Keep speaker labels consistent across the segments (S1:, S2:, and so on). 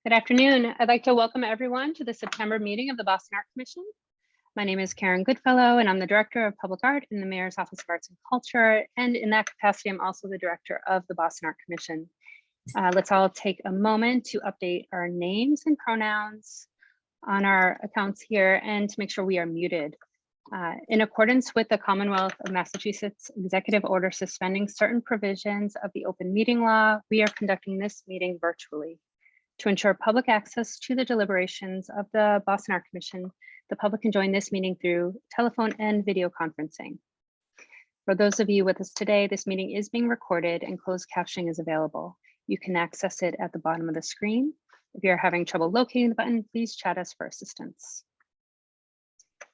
S1: Good afternoon. I'd like to welcome everyone to the September meeting of the Boston Art Commission. My name is Karen Goodfellow, and I'm the Director of Public Art in the Mayor's Office of Arts and Culture. And in that capacity, I'm also the Director of the Boston Art Commission. Let's all take a moment to update our names and pronouns on our accounts here and to make sure we are muted. In accordance with the Commonwealth of Massachusetts Executive Order suspending certain provisions of the open meeting law, we are conducting this meeting virtually. To ensure public access to the deliberations of the Boston Art Commission, the public can join this meeting through telephone and video conferencing. For those of you with us today, this meeting is being recorded and closed captioning is available. You can access it at the bottom of the screen. If you're having trouble locating the button, please chat us for assistance.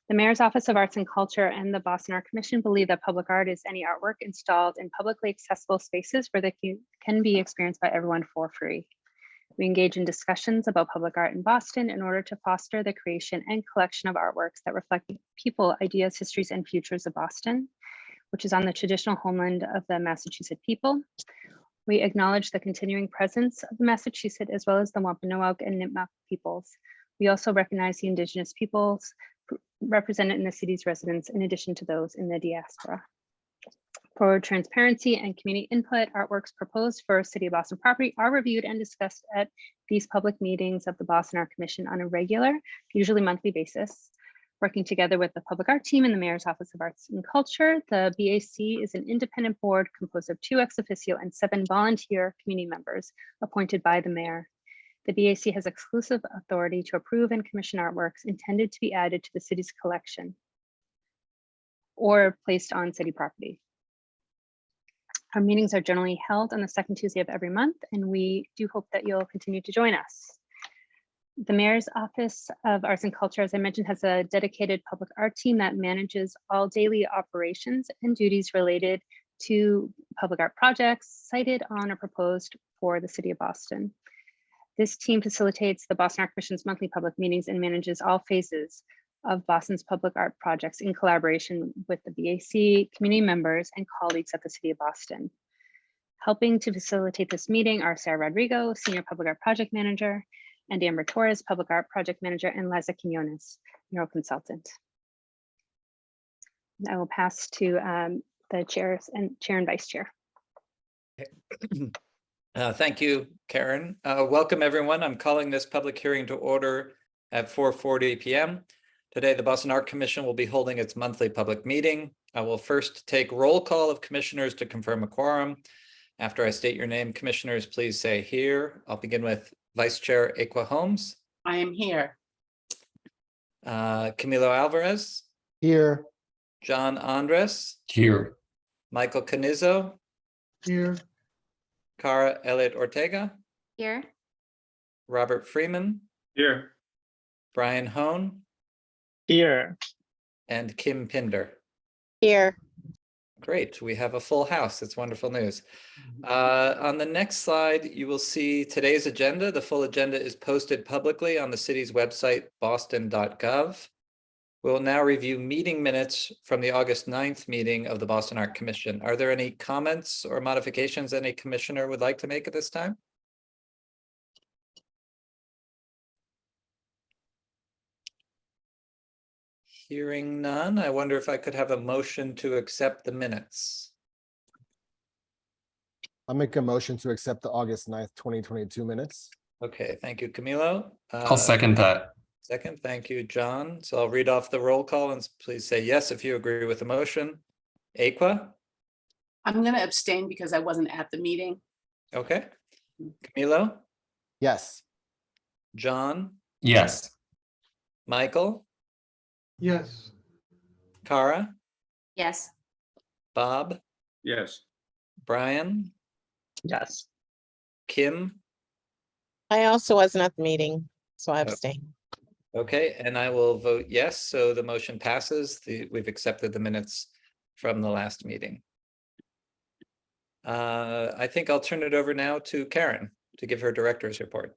S1: The Mayor's Office of Arts and Culture and the Boston Art Commission believe that public art is any artwork installed in publicly accessible spaces where they can be experienced by everyone for free. We engage in discussions about public art in Boston in order to foster the creation and collection of artworks that reflect people, ideas, histories, and futures of Boston, which is on the traditional homeland of the Massachusetts people. We acknowledge the continuing presence of the Massachusetts as well as the Wampanoag and Nipmuc peoples. We also recognize the indigenous peoples represented in the city's residents in addition to those in the diaspora. For transparency and community input, artworks proposed for City of Boston property are reviewed and discussed at these public meetings of the Boston Art Commission on a regular, usually monthly basis. Working together with the public art team in the Mayor's Office of Arts and Culture, the BAC is an independent board composed of 2 ex officio and 7 volunteer community members appointed by the mayor. The BAC has exclusive authority to approve and commission artworks intended to be added to the city's collection or placed on city property. Our meetings are generally held on the second Tuesday of every month, and we do hope that you'll continue to join us. The Mayor's Office of Arts and Culture, as I mentioned, has a dedicated public art team that manages all daily operations and duties related to public art projects cited on or proposed for the City of Boston. This team facilitates the Boston Art Commission's monthly public meetings and manages all phases of Boston's public art projects in collaboration with the BAC, community members, and colleagues at the City of Boston. Helping to facilitate this meeting are Sarah Rodrigo, Senior Public Art Project Manager, and Amber Torres, Public Art Project Manager, and Liza Quiñonez, Mural Consultant. I will pass to the Chair and Vice Chair.
S2: Thank you, Karen. Welcome, everyone. I'm calling this public hearing to order at 4:40 p.m. Today, the Boston Art Commission will be holding its monthly public meeting. I will first take roll call of commissioners to confirm a quorum. After I state your name, commissioners, please say here. I'll begin with Vice Chair Aqua Holmes.
S3: I am here.
S2: Camilo Alvarez.
S4: Here.
S2: John Andres.
S4: Here.
S2: Michael Canizzo.
S4: Here.
S2: Cara Elliott Ortega.
S5: Here.
S2: Robert Freeman.
S6: Here.
S2: Brian Hone.
S6: Here.
S2: And Kim Pinder.
S5: Here.
S2: Great, we have a full house. It's wonderful news. On the next slide, you will see today's agenda. The full agenda is posted publicly on the city's website, boston.gov. We'll now review meeting minutes from the August 9th meeting of the Boston Art Commission. Are there any comments or modifications any commissioner would like to make at this time? Hearing none, I wonder if I could have a motion to accept the minutes.
S4: I'll make a motion to accept the August 9th, 2022 minutes.
S2: Okay, thank you, Camilo.
S7: I'll second that.
S2: Second, thank you, John. So I'll read off the roll call and please say yes if you agree with the motion. Aqua?
S3: I'm going to abstain because I wasn't at the meeting.
S2: Okay. Camilo?
S4: Yes.
S2: John?
S7: Yes.
S2: Michael?
S6: Yes.
S2: Cara?
S5: Yes.
S2: Bob?
S6: Yes.
S2: Brian?
S6: Yes.
S2: Kim?
S5: I also wasn't at the meeting, so I abstain.
S2: Okay, and I will vote yes, so the motion passes. We've accepted the minutes from the last meeting. I think I'll turn it over now to Karen to give her director's report.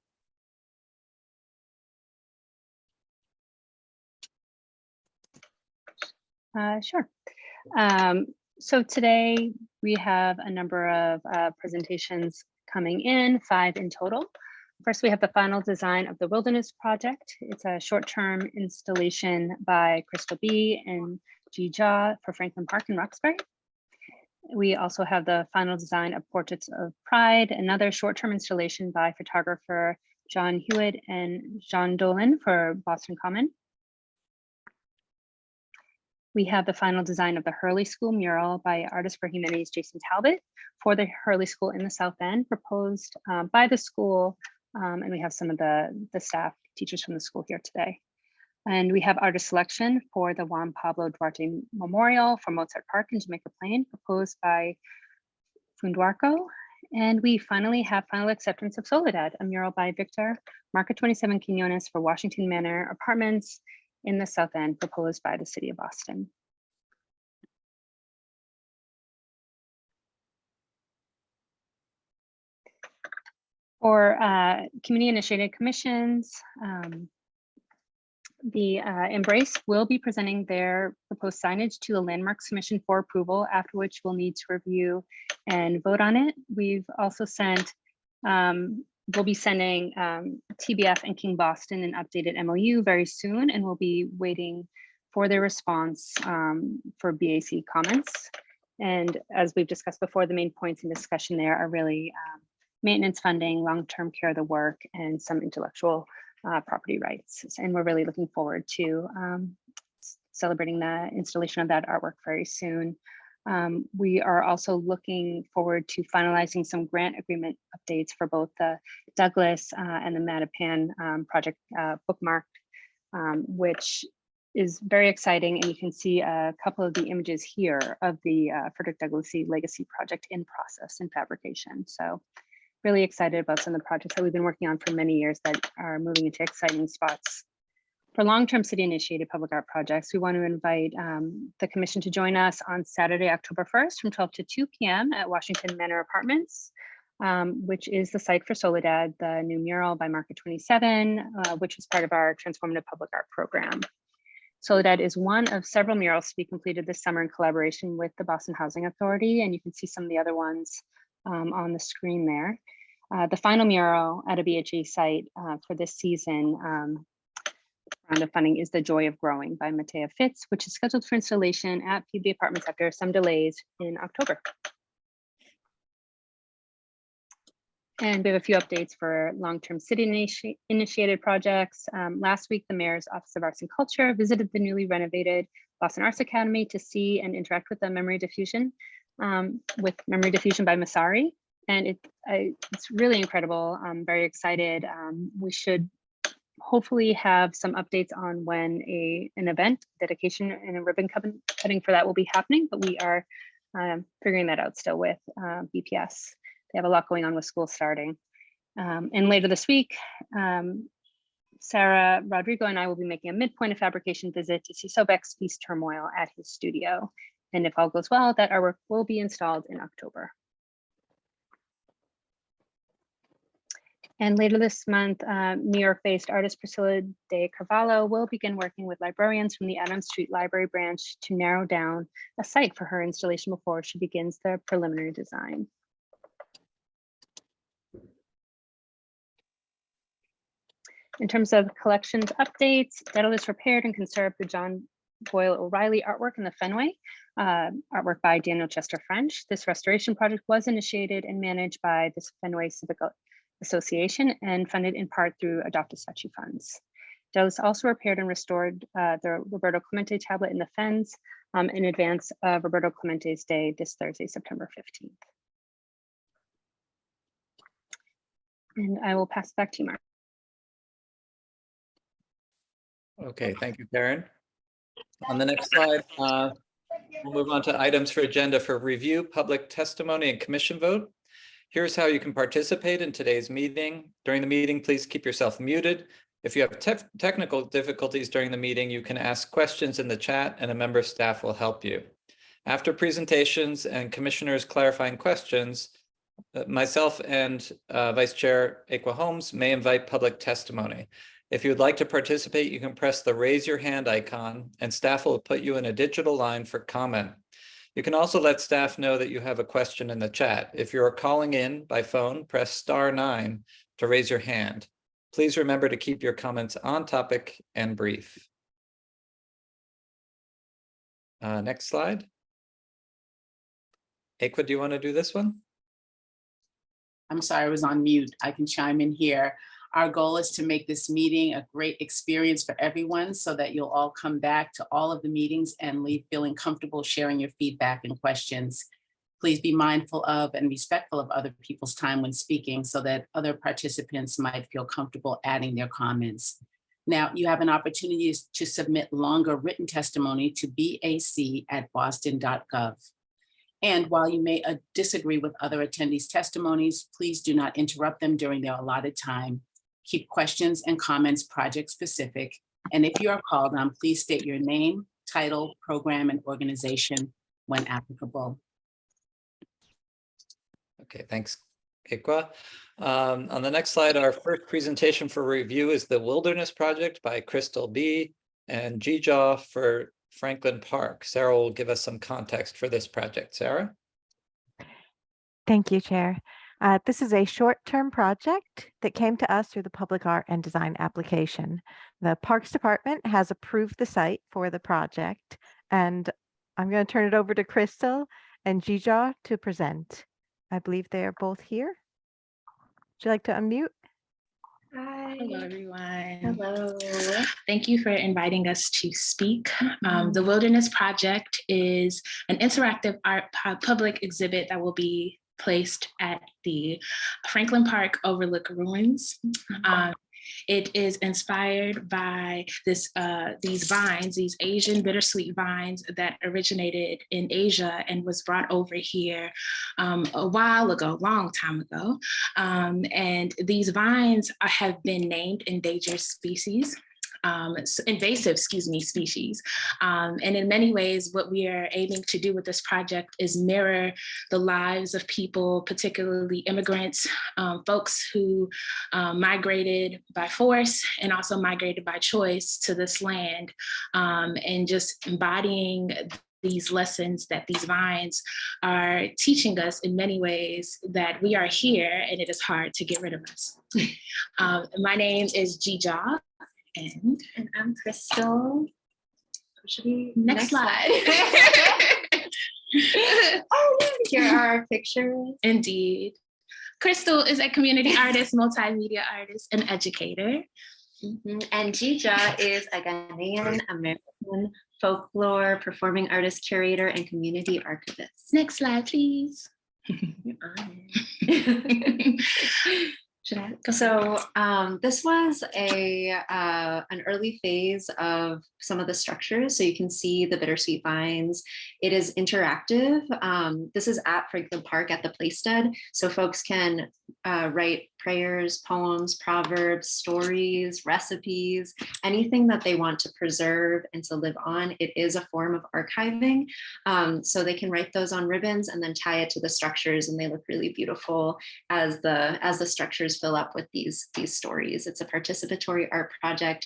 S1: Sure. So today we have a number of presentations coming in, 5 in total. First, we have the final design of the Wilderness Project. It's a short-term installation by Crystal Bi and Dzidzor for Franklin Park in Roxbury. We also have the final design of Portraits of Pride, another short-term installation by photographer John Huet and Jean Dolan for Boston Common. We have the final design of the Hurley School mural by artist for Quiñonez, Jason Talbot for the Hurley School in the South End, proposed by the school. And we have some of the staff teachers from the school here today. And we have artist selection for the Juan Pablo Duarte Memorial for Mozart Park in Jamaica Plain, proposed by Funduarco. And we finally have final acceptance of Souledad, a mural by Victor, Market 27 Quiñonez for Washington Manor Apartments in the South End, proposed by the City of Boston. For community-initiated commissions, the Embrace will be presenting their proposed signage to the Landmarks Commission for approval, after which we'll need to review and vote on it. We've also sent, we'll be sending TBF and King Boston an updated MOU very soon, and we'll be waiting for their response for BAC comments. And as we've discussed before, the main points in discussion there are really maintenance funding, long-term care of the work, and some intellectual property rights. And we're really looking forward to celebrating the installation of that artwork very soon. We are also looking forward to finalizing some grant agreement updates for both the Douglas and the Mattapan project bookmarked, which is very exciting. And you can see a couple of the images here of the Frederick Douglass Legacy project in process and fabrication. So really excited about some of the projects that we've been working on for many years that are moving into exciting spots. For long-term city-initiated public art projects, we want to invite the commission to join us on Saturday, October 1st from 12 to 2 p.m. at Washington Manor Apartments, which is the site for Souledad, the new mural by Market 27, which is part of our Transformative Public Art program. Souledad is one of several murals to be completed this summer in collaboration with the Boston Housing Authority, and you can see some of the other ones on the screen there. The final mural at a BHA site for this season round of funding is The Joy of Growing by Matea Fitz, which is scheduled for installation at PB Apartments after some delays in October. And we have a few updates for long-term city initiated projects. Last week, the Mayor's Office of Arts and Culture visited the newly renovated Boston Arts Academy to see and interact with the Memory Diffusion by Masari. And it's really incredible. I'm very excited. We should hopefully have some updates on when an event, dedication and a ribbon cutting for that will be happening, but we are figuring that out still with BPS. They have a lot going on with school starting. And later this week, Sarah Rodrigo and I will be making a midpoint of fabrication visit to see Sobek's Feast Turmoil at his studio. And if all goes well, that artwork will be installed in October. And later this month, New York-based artist Priscilla de Carvalho will begin working with librarians from the Adams Street Library branch to narrow down a site for her installation before she begins the preliminary design. In terms of collections updates, Daedalus repaired and conserved the John Boyle O'Reilly artwork in the Fenway, artwork by Daniel Chester French. This restoration project was initiated and managed by the Fenway Civic Association and funded in part through Adopt a Statue funds. Daedalus also repaired and restored the Roberto Clemente tablet in the Fens in advance of Roberto Clemente's Day this Thursday, September 15th. And I will pass it back to you, Mark.
S2: Okay, thank you, Karen. On the next slide, we'll move on to items for agenda for review, public testimony, and commission vote. Here's how you can participate in today's meeting. During the meeting, please keep yourself muted. If you have technical difficulties during the meeting, you can ask questions in the chat and a member of staff will help you. After presentations and commissioners clarifying questions, myself and Vice Chair Aqua Holmes may invite public testimony. If you would like to participate, you can press the raise your hand icon and staff will put you in a digital line for comment. You can also let staff know that you have a question in the chat. If you're calling in by phone, press *9 to raise your hand. Please remember to keep your comments on topic and brief. Next slide. Aqua, do you want to do this one?
S3: I'm sorry, I was on mute. I can chime in here. Our goal is to make this meeting a great experience for everyone so that you'll all come back to all of the meetings and leave feeling comfortable sharing your feedback and questions. Please be mindful of and respectful of other people's time when speaking so that other participants might feel comfortable adding their comments. Now, you have an opportunity to submit longer written testimony to bac@boston.gov. And while you may disagree with other attendees' testimonies, please do not interrupt them during their allotted time. Keep questions and comments project specific. And if you are called on, please state your name, title, program, and organization when applicable.
S2: Okay, thanks, Aqua. On the next slide, our first presentation for review is the Wilderness Project by Crystal Bi and Dzidzor for Franklin Park. Sarah will give us some context for this project. Sarah?
S8: Thank you, Chair. This is a short-term project that came to us through the Public Art and Design application. The Parks Department has approved the site for the project, and I'm going to turn it over to Crystal and Dzidzor to present. I believe they are both here. Would you like to unmute?
S9: Hi.
S10: Hello, everyone.
S9: Hello.
S10: Thank you for inviting us to speak. The Wilderness Project is an interactive art public exhibit that will be placed at the Franklin Park Overlook Ruins. It is inspired by these vines, these Asian bittersweet vines that originated in Asia and was brought over here a while ago, long time ago. And these vines have been named endangered species. Invasive species. And in many ways, what we are aiming to do with this project is mirror the lives of people, particularly immigrants, folks who migrated by force and also migrated by choice to this land, and just embodying these lessons that these vines are teaching us in many ways, that we are here and it is hard to get rid of us. My name is Dzidzor. And
S9: I'm Crystal. Should we
S10: next slide.
S9: Oh, here are our pictures.
S10: Indeed. Crystal is a community artist, multimedia artist, and educator.
S9: And Dzidzor is a Ghanaian American folklore performing artist, curator, and community archivist.
S10: Next slide, please.
S9: You're on it. So this was an early phase of some of the structures. So you can see the bittersweet vines. It is interactive. This is at Franklin Park at the Playstead. So folks can write prayers, poems, proverbs, stories, recipes, anything that they want to preserve and to live on. It is a form of archiving. So they can write those on ribbons and then tie it to the structures, and they look really beautiful as the structures fill up with these stories. It's a participatory art project.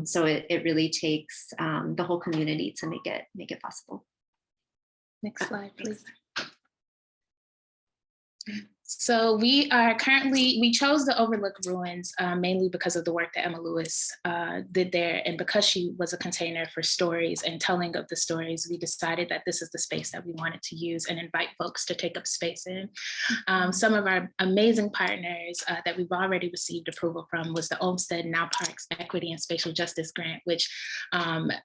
S9: So it really takes the whole community to make it possible.
S10: Next slide, please. So we chose the Overlook Ruins mainly because of the work that Emma Lewis did there. And because she was a container for stories and telling of the stories, we decided that this is the space that we wanted to use and invite folks to take up space in. Some of our amazing partners that we've already received approval from was the Olmsted Now Parks Equity and Spatial Justice Grant, which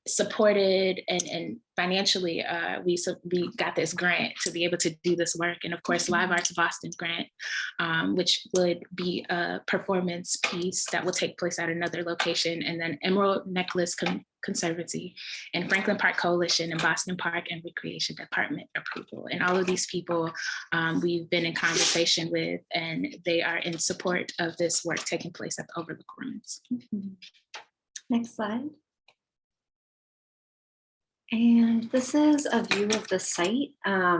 S10: supported and financially, we got this grant to be able to do this work. And of course, Live Arts Boston's grant, which would be a performance piece that will take place at another location. And then Emerald Necklace Conservancy and Franklin Park Coalition and Boston Park and Recreation Department approval. And all of these people we've been in conversation with, and they are in support of this work taking place at the Overlook Ruins.
S9: Next slide. And this is a view of the site.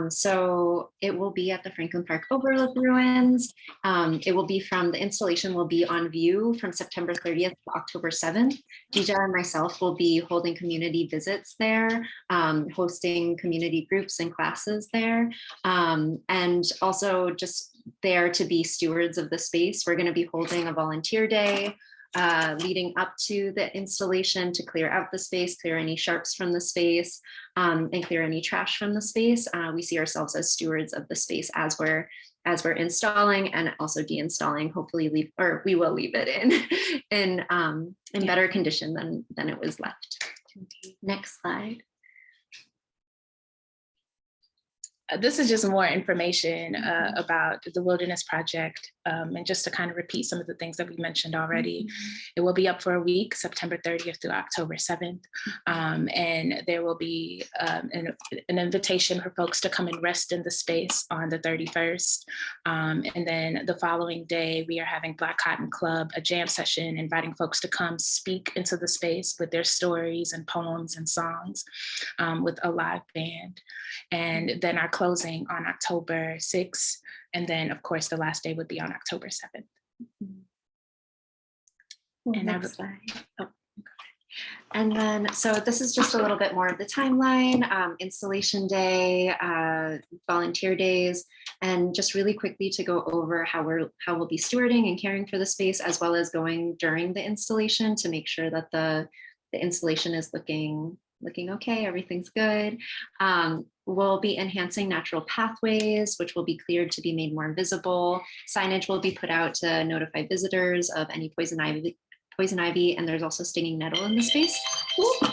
S9: So it will be at the Franklin Park Overlook Ruins. The installation will be on view from September 30th to October 7th. Dzidzor and myself will be holding community visits there, hosting community groups and classes there. And also just there to be stewards of the space. We're going to be holding a volunteer day leading up to the installation to clear out the space, clear any sharps from the space, and clear any trash from the space. We see ourselves as stewards of the space as we're installing and also deinstalling. Hopefully, we will leave it in better condition than it was left. Next slide.
S10: This is just more information about the Wilderness Project, and just to kind of repeat some of the things that we mentioned already. It will be up for a week, September 30th through October 7th. And there will be an invitation for folks to come and rest in the space on the 31st. And then the following day, we are having Black Cotton Club, a jam session, inviting folks to come speak into the space with their stories and poems and songs with a live band. And then our closing on October 6th. And then, of course, the last day would be on October 7th.
S9: And next slide. Oh. And then, so this is just a little bit more of the timeline, installation day, volunteer days, and just really quickly to go over how we'll be stewarding and caring for the space, as well as going during the installation to make sure that the installation is looking okay, everything's good. We'll be enhancing natural pathways, which will be cleared to be made more visible. Signage will be put out to notify visitors of any poison ivy, and there's also stinging nettle in the space. Ooh.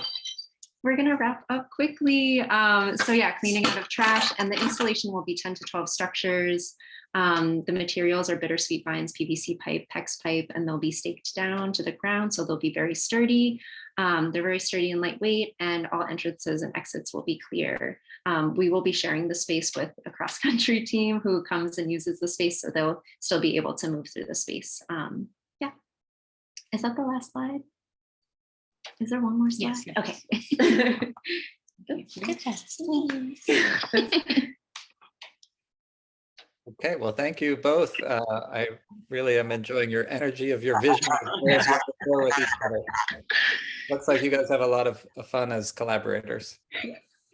S9: We're gonna wrap up quickly. So yeah, cleaning out of trash, and the installation will be 10 to 12 structures. The materials are bittersweet vines, PVC pipe, PEX pipe, and they'll be staked down to the ground, so they'll be very sturdy. They're very sturdy and lightweight, and all entrances and exits will be clear. We will be sharing the space with a cross-country team who comes and uses the space, so they'll still be able to move through the space. Yeah, is that the last slide? Is there one more slide?
S10: Yes.
S9: Okay.
S10: Good job.
S2: Okay, well, thank you both. I really am enjoying your energy of your vision as you rapport with each other. Looks like you guys have a lot of fun as collaborators.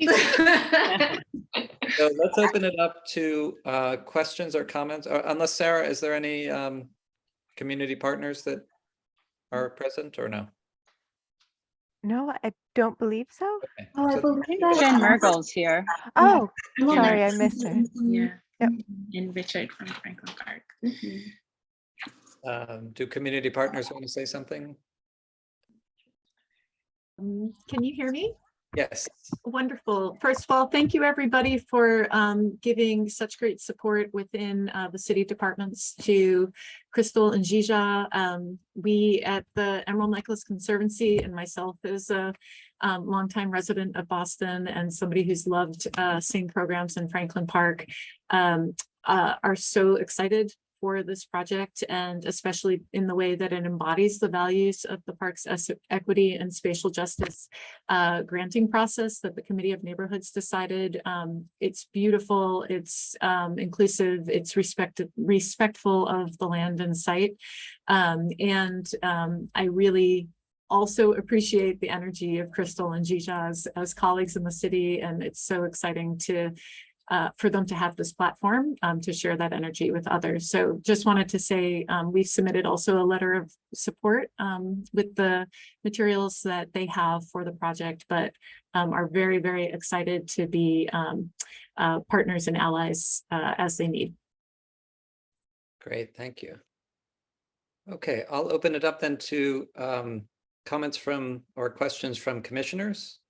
S2: So let's open it up to questions or comments, or unless Sarah, is there any community partners that are present or no?
S8: No, I don't believe so.
S2: Okay.
S9: Oh, I
S2: So-
S9: believe that
S1: Jen Mergel's here.
S8: Oh,
S9: Yeah.
S8: sorry, I missed her.
S10: Yeah.
S8: Yep.
S10: And Richard from Franklin Park.
S2: do community partners want to say something?
S11: Can you hear me?
S2: Yes.
S11: Wonderful. First of all, thank you everybody for giving such great support within the city departments to Crystal and Dzidzor. We at the Emerald Necklace Conservancy, and myself as a longtime resident of Boston and somebody who's loved seeing programs in Franklin Park, are so excited for this project, and especially in the way that it embodies the values of the park's equity and spatial justice granting process that the Committee of Neighborhoods decided. It's beautiful, it's inclusive, it's respectful of the land and site. I really also appreciate the energy of Crystal and Dzidzor as colleagues in the city, and it's so exciting to for them to have this platform to share that energy with others. So just wanted to say we've submitted also a letter of support with the materials that they have for the project, but are very, very excited to be partners and allies as they need.
S2: Great, thank you. Okay, I'll open it up then to comments from or questions from commissioners.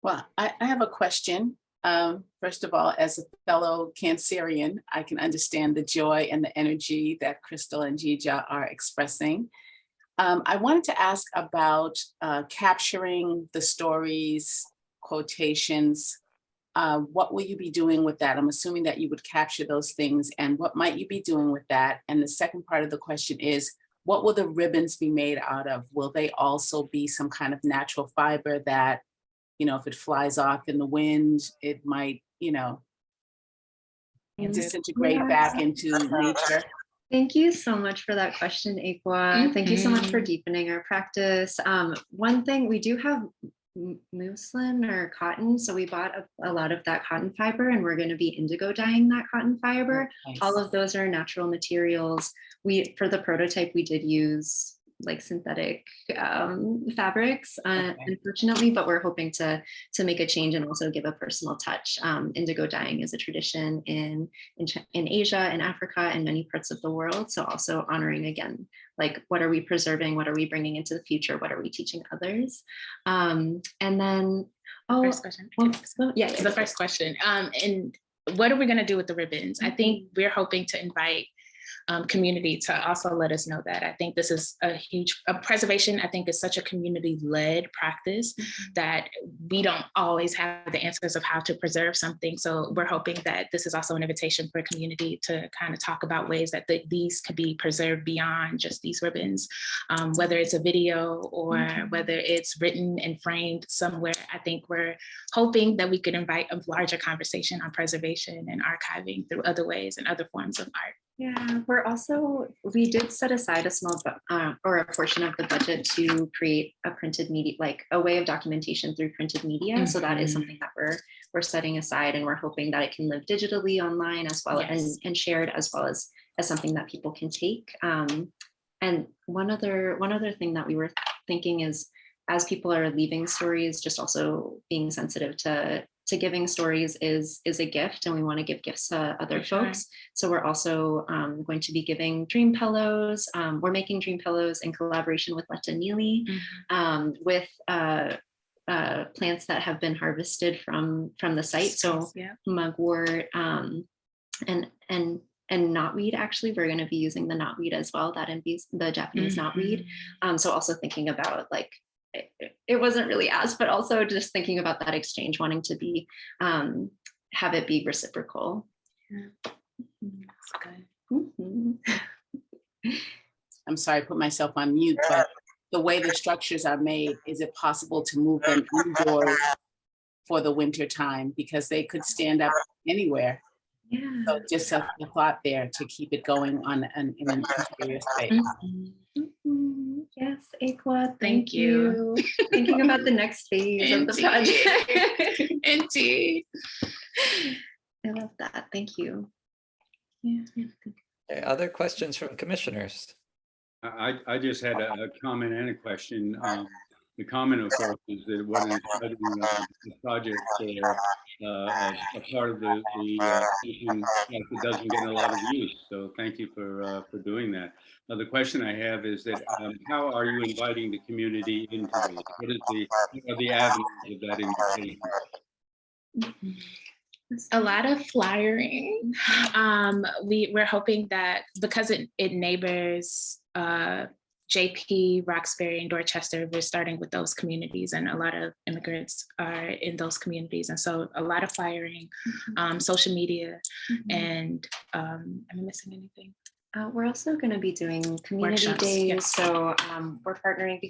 S3: Well, I have a question. First of all, as a fellow Cancerian, I can understand the joy and the energy that Crystal and Dzidzor are expressing. I wanted to ask about capturing the stories, quotations. What will you be doing with that? I'm assuming that you would capture those things, and what might you be doing with that? And the second part of the question is, what will the ribbons be made out of? Will they also be some kind of natural fiber that, you know, if it flies off in the wind, it might, you know, disintegrate back into nature?
S9: Thank you so much for that question, Aqua. Thank you so much for deepening our practice. One thing, we do have muslin or cotton. So we bought a lot of that cotton fiber, and we're going to be indigo dyeing that cotton fiber.
S3: Nice.
S9: All of those are natural materials. For the prototype, we did use like synthetic fabrics, unfortunately, but we're hoping to make a change and also give a personal touch. Indigo dyeing is a tradition in Asia and Africa and many parts of the world. So also honoring, again, like, what are we preserving? What are we bringing into the future? What are we teaching others? And then,
S10: First question.
S9: Yeah,
S10: The first question. And what are we going to do with the ribbons? I think we're hoping to invite community to also let us know that. I think this is a huge preservation. I think is such a community-led practice that we don't always have the answers of how to preserve something. So we're hoping that this is also an invitation for community to kind of talk about ways that these could be preserved beyond just these ribbons, whether it's a video or whether it's written and framed somewhere. I think we're hoping that we could invite a larger conversation on preservation and archiving through other ways and other forms of art.
S9: Yeah, we did set aside a small or a portion of the budget to create a printed media, like a way of documentation through printed media. So that is something that we're setting aside, and we're hoping that it can live digitally online as well, and shared, as well as something that people can take. And one other thing that we were thinking is, as people are leaving stories, just also being sensitive to giving stories is a gift, and we want to give gifts to other folks. So we're also going to be giving dream pillows. We're making dream pillows in collaboration with Letta Neely, with plants that have been harvested from the site. So mugwort and knotweed. Actually, we're going to be using the knotweed as well, the Japanese knotweed. So also thinking about, like, it wasn't really asked, but also just thinking about that exchange, wanting to be have it be reciprocal.
S3: That's good. I'm sorry, I put myself on mute, but the way the structures are made, is it possible to move them indoors for the winter time? Because they could stand up anywhere.
S9: Yeah.
S3: So just a thought there to keep it going in an interior space.
S9: Yes, Aqua,
S10: Thank you.
S9: Thinking about the next phase of the project.
S10: Indeed.
S9: I love that. Thank you.
S2: Okay, other questions from commissioners?
S6: I just had a comment and a question. The comment, of course, is that what an exciting project for a part of the station that doesn't get a lot of use. So thank you for doing that. The question I have is that how are you inviting the community into this? What are the avenues of that invitation?
S10: A lot of flyering. We're hoping that because it neighbors JP, Roxbury, and Dorchester, we're starting with those communities, and a lot of immigrants are in those communities. And so a lot of flyering, social media, and am I missing anything?
S9: We're also going to be doing community
S10: Workshops,
S9: days.
S10: yes.
S9: So we're partnering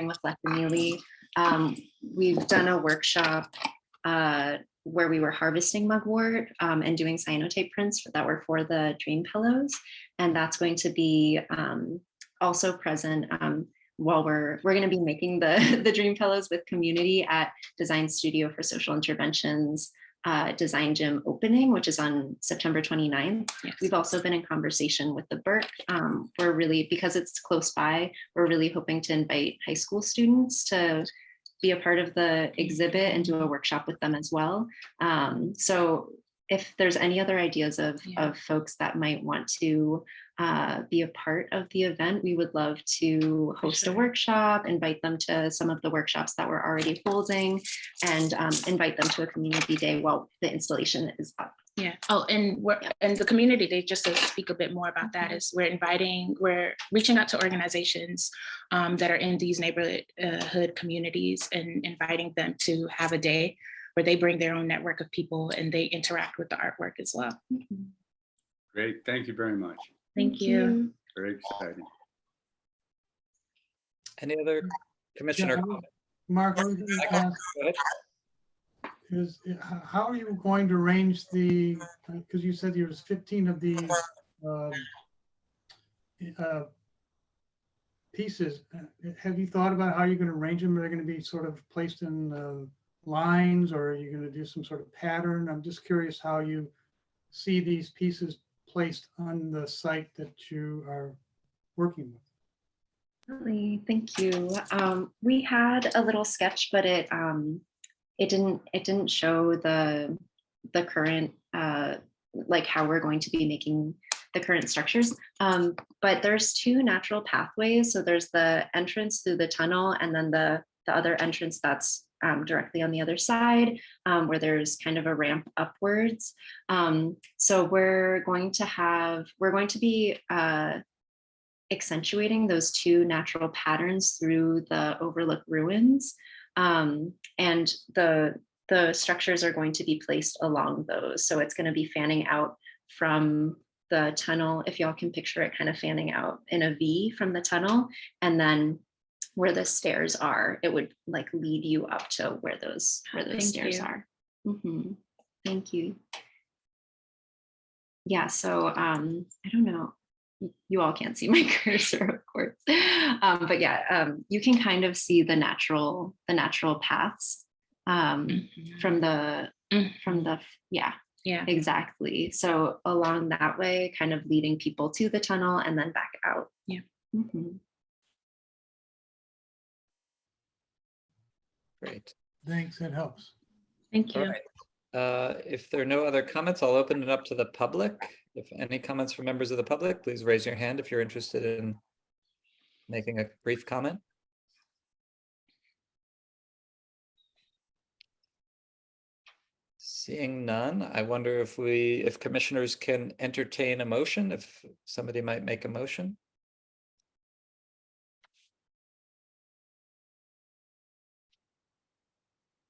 S9: with Letta Neely. We've done a workshop where we were harvesting mugwort and doing cyanotype prints that were for the dream pillows. And that's going to be also present while we're going to be making the dream pillows with community at Design Studio for Social Interventions Design Gym opening, which is on September 29th.
S10: Yes.
S9: We've also been in conversation with the Burke. We're really, because it's close by, we're really hoping to invite high school students to be a part of the exhibit and do a workshop with them as well. So if there's any other ideas of folks that might want to be a part of the event, we would love to host a workshop, invite them to some of the workshops that we're already holding, and invite them to a community day while the installation is up.
S10: Yeah. Oh, and the community day, just to speak a bit more about that, is we're reaching out to organizations that are in these neighborhood communities and inviting them to have a day where they bring their own network of people and they interact with the artwork as well.
S6: Great, thank you very much.
S10: Thank you.
S6: Very exciting.
S2: Any other commissioner?
S12: Mark, I was going to ask,
S2: Go ahead.
S12: how are you going to arrange because you said there was 15 of these pieces, have you thought about how you're going to arrange them? Are they going to be sort of placed in lines, or are you going to do some sort of pattern? I'm just curious how you see these pieces placed on the site that you are working with.
S9: Thank you. We had a little sketch, but it didn't show the current like how we're going to be making the current structures. But there's two natural pathways. So there's the entrance through the tunnel, and then the other entrance that's directly on the other side, where there's kind of a ramp upwards. So we're going to be accentuating those two natural patterns through the overlook ruins. And the structures are going to be placed along those. So it's going to be fanning out from the tunnel, if y'all can picture it kind of fanning out in a V from the tunnel. And then where the stairs are, it would like lead you up to where those stairs are. Thank you. Yeah, so I don't know. You all can't see my cursor, of course. But yeah, you can kind of see the natural paths from the yeah, exactly. So along that way, kind of leading people to the tunnel and then back out.
S10: Yeah.
S2: Great.
S12: Thanks, that helps.
S10: Thank you.
S2: All right. If there are no other comments, I'll open it up to the public. If any comments from members of the public, please raise your hand if you're interested in making a brief comment. Seeing none, I wonder if commissioners can entertain a motion, if somebody might make a motion.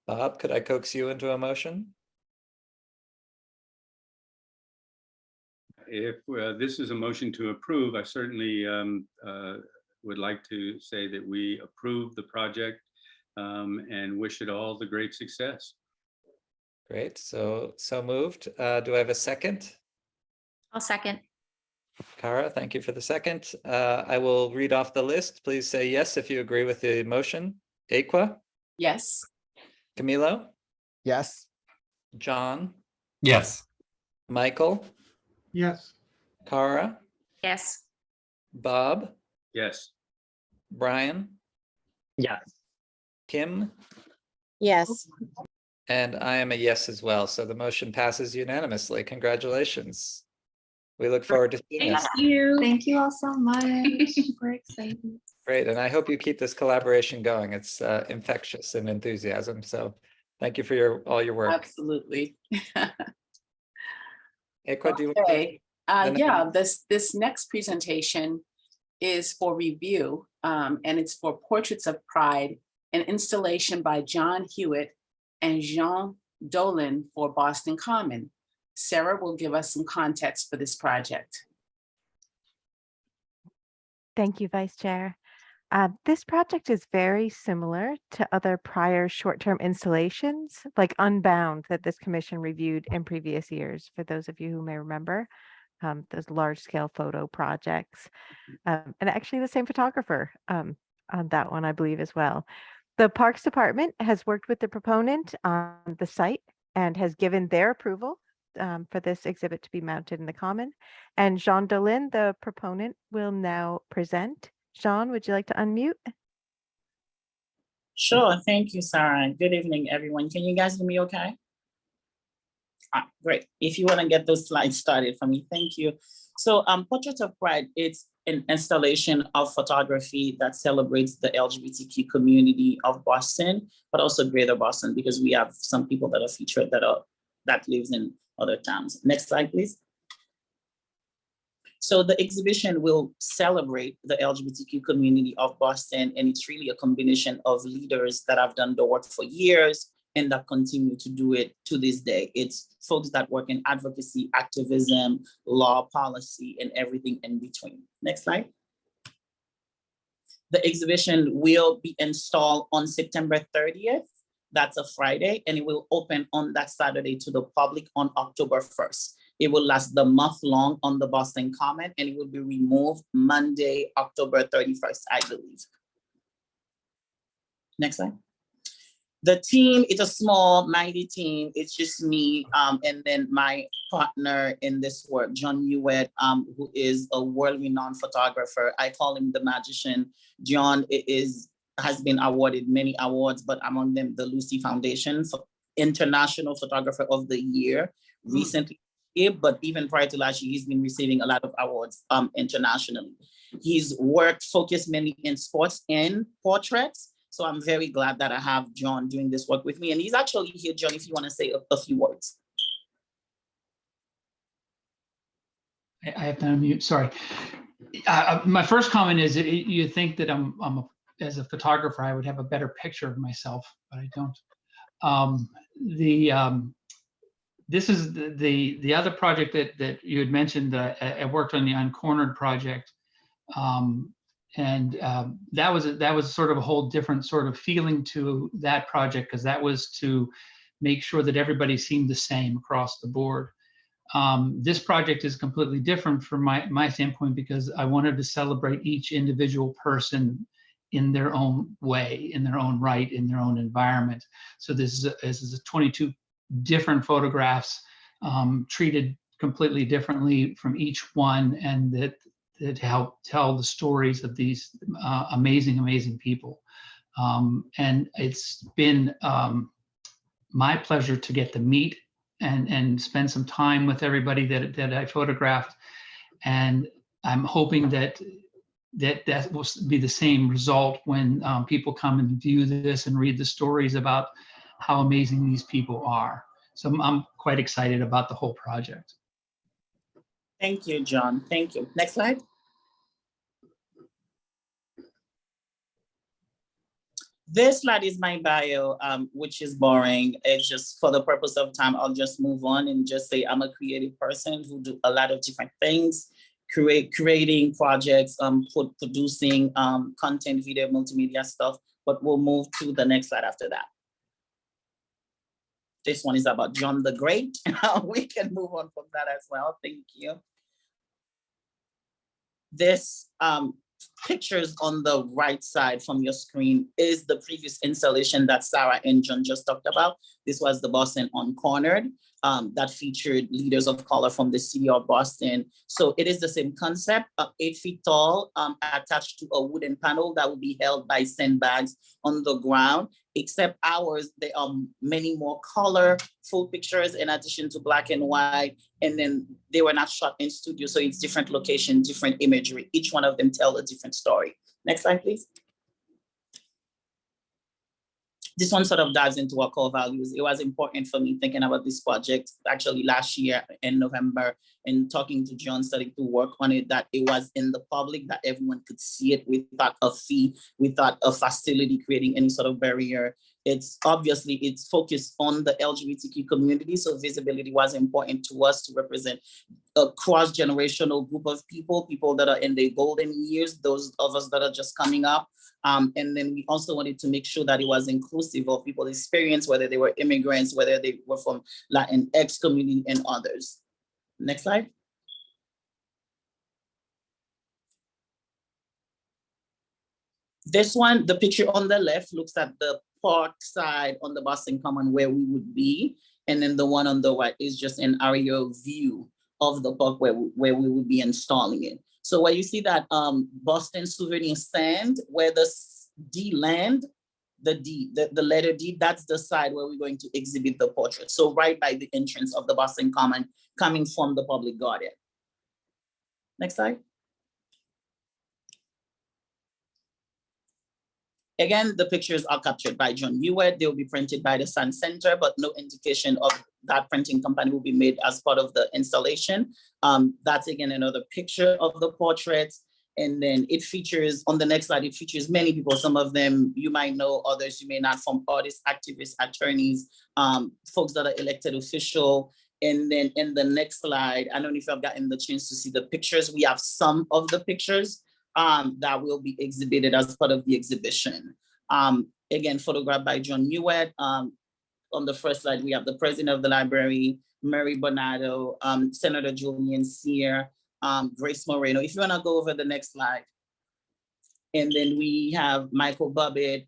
S2: Bob, could I coax you into a motion?
S6: If this is a motion to approve, I certainly would like to say that we approve the project and wish it all the great success.
S2: Great, so moved. Do I have a second?
S9: I'll second.
S2: Kara, thank you for the second. I will read off the list. Please say yes if you agree with the motion. Aqua?
S3: Yes.
S2: Camilo?
S4: Yes.
S2: John?
S7: Yes.
S2: Michael?
S12: Yes.
S2: Kara?
S9: Yes.
S2: Bob?
S6: Yes.
S2: Brian?
S7: Yes.
S2: Kim?
S5: Yes.
S2: And I am a yes as well. So the motion passes unanimously. Congratulations. We look forward to seeing
S10: Thank
S2: this.
S10: you.
S9: Thank you all so much. We're excited.
S2: Great. And I hope you keep this collaboration going. It's infectious in enthusiasm. So thank you for all your work.
S3: Absolutely.
S2: Aqua, do you
S3: Okay.
S2: the
S3: Yeah, this next presentation is for review, and it's for Portraits of Pride, an installation by John Huet and Jean Dolan for Boston Common. Sarah will give us some context for this project.
S8: Thank you, Vice Chair. This project is very similar to other prior short-term installations, like Unbound, that this commission reviewed in previous years, for those of you who may remember, those large-scale photo projects. And actually the same photographer on that one, I believe, as well. The Parks Department has worked with the proponent on the site and has given their approval for this exhibit to be mounted in the Common. And Jean Dolin, the proponent, will now present. Jean, would you like to unmute?
S13: Sure, thank you, Sarah. Good evening, everyone. Can you guys hear me okay? Great. If you want to get those slides started for me, thank you. So Portrait of Pride, it's an installation of photography that celebrates the LGBTQ community of Boston, but also greater Boston, because we have some people that are featured that lives in other towns. Next slide, please. So the exhibition will celebrate the LGBTQ community of Boston, and it's really a combination of leaders that have done the work for years and that continue to do it to this day. It's folks that work in advocacy, activism, law, policy, and everything in between. Next slide. The exhibition will be installed on September 30th. That's a Friday, and it will open on that Saturday to the public on October 1st. It will last the month long on the Boston Common, and it will be removed Monday, October 31st, I believe. Next slide. The team, it's a small, mighty team. It's just me and then my partner in this work, John Huet, who is a world-renowned photographer. I call him the magician. John has been awarded many awards, but among them, the Lucy Foundation for International Photographer of the Year recently. But even prior to last year, he's been receiving a lot of awards internationally. His work focused mainly in sports and portraits. So I'm very glad that I have John doing this work with me. And he's actually here, John, if you want to say a few words.
S14: I have to unmute, sorry. My first comment is you think that as a photographer, I would have a better picture of myself, but I don't. This is the other project that you had mentioned. I worked on the Uncornered project. That was sort of a whole different sort of feeling to that project, because that was to make sure that everybody seemed the same across the board. This project is completely different from my standpoint, because I wanted to celebrate each individual person in their own way, in their own right, in their own environment. So this is 22 different photographs treated completely differently from each one, and that help tell the stories of these amazing people. And it's been my pleasure to get to meet and spend some time with everybody that I photographed. And I'm hoping that will be the same result when people come and view this and read the stories about how amazing these people are. So I'm quite excited about the whole project.
S13: Thank you, John. Thank you. Next slide. This slide is my bio, which is boring. It's just for the purpose of time, I'll just move on and just say I'm a creative person who do a lot of different things, creating projects, producing content, video, multimedia stuff, but we'll move to the next slide after that. This one is about John the Great. We can move on from that as well. Thank you. This pictures on the right side from your screen is the previous installation that Sarah and John just talked about. This was the Boston Uncornered that featured leaders of color from the city of Boston. So it is the same concept, 8 feet tall, attached to a wooden panel that will be held by sandbags on the ground. Except ours, there are many more colorful pictures in addition to black and white. And then they were not shot in studio, so it's different location, different imagery. Each one of them tell a different story. Next slide, please. This one sort of dives into our core values. It was important for me thinking about this project actually last year in November and talking to John, starting to work on it, that it was in the public, that everyone could see it without a fee, without a facility creating any sort of barrier. It's obviously, it's focused on the LGBTQ community, so visibility was important to us to represent a cross-generational group of people that are in their golden years, those of us that are just coming up. And then we also wanted to make sure that it was inclusive of people's experience, whether they were immigrants, whether they were from Latinx community and others. Next slide. This one, the picture on the left looks at the park side on the Boston Common where we would be. And then the one on the right is just an aerial view of the park where we would be installing it. So where you see that Boston souvenir stand, where the D land, the letter D, that's the side where we're going to exhibit the portrait. So right by the entrance of the Boston Common, coming from the public garden. Next slide. Again, the pictures are captured by John Huet. They will be printed by the Sun Center, but no indication of that printing company will be made as part of the installation. That's again another picture of the portraits. And then it features, on the next slide, it features many people. Some of them you might know, others you may not, from artists, activists, attorneys, folks that are elected official. And then in the next slide, I don't know if I've gotten the chance to see the pictures. We have some of the pictures that will be exhibited as part of the exhibition. Again, photographed by John Huet. on the first slide, we have the president of the library, Mary Bernardo, Senator Julian Sear, Grace Moreno. If you want to go over the next slide. And then we have Michael Bubbett,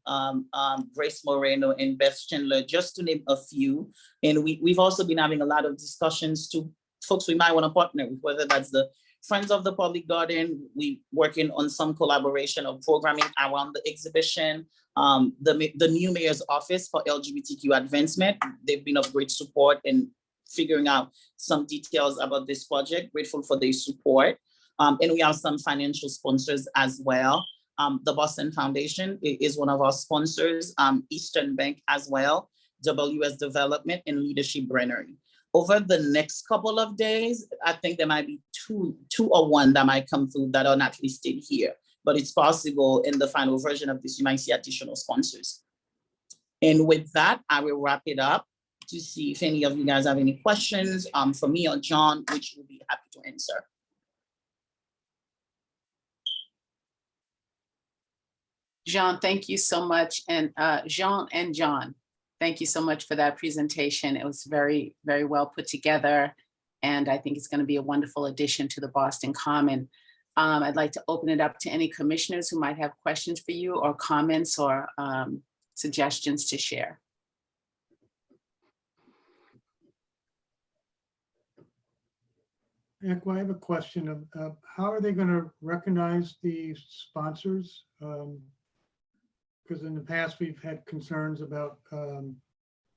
S13: Grace Moreno, and Beth Schindler, just to name a few. And we've also been having a lot of discussions to folks we might want to partner with, whether that's the Friends of the Public Garden. We working on some collaboration of programming around the exhibition. The new mayor's office for LGBTQ advancement. They've been of great support in figuring out some details about this project. Grateful for their support. And we have some financial sponsors as well. The Boston Foundation is one of our sponsors, Eastern Bank as well, WS Development, and Leadership Brennery. Over the next couple of days, I think there might be two or one that might come through that are not listed here, but it's possible in the final version of this, you might see additional sponsors. And with that, I will wrap it up to see if any of you guys have any questions for me or John, which we'll be happy to answer.
S3: Jean, thank you so much. And Jean and John, thank you so much for that presentation. It was very, very well put together. And I think it's going to be a wonderful addition to the Boston Common. I'd like to open it up to any commissioners who might have questions for you or comments or suggestions to share.
S12: I have a question of how are they going to recognize the sponsors? Because in the past, we've had concerns about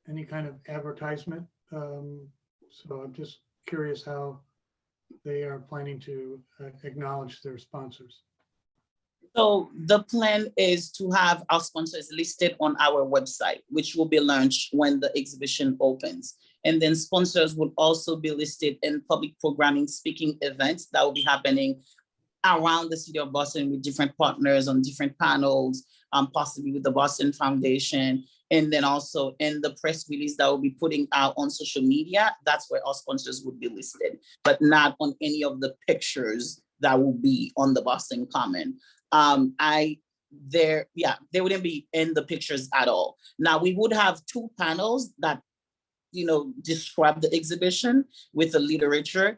S12: any kind of advertisement. So I'm just curious how they are planning to acknowledge their sponsors.
S13: So the plan is to have our sponsors listed on our website, which will be launched when the exhibition opens. And then sponsors will also be listed in public programming speaking events that will be happening around the city of Boston with different partners on different panels, possibly with the Boston Foundation. And then also in the press release that we'll be putting out on social media, that's where our sponsors would be listed, but not on any of the pictures that will be on the Boston Common. They wouldn't be in the pictures at all. Now we would have two panels that, describe the exhibition with the literature.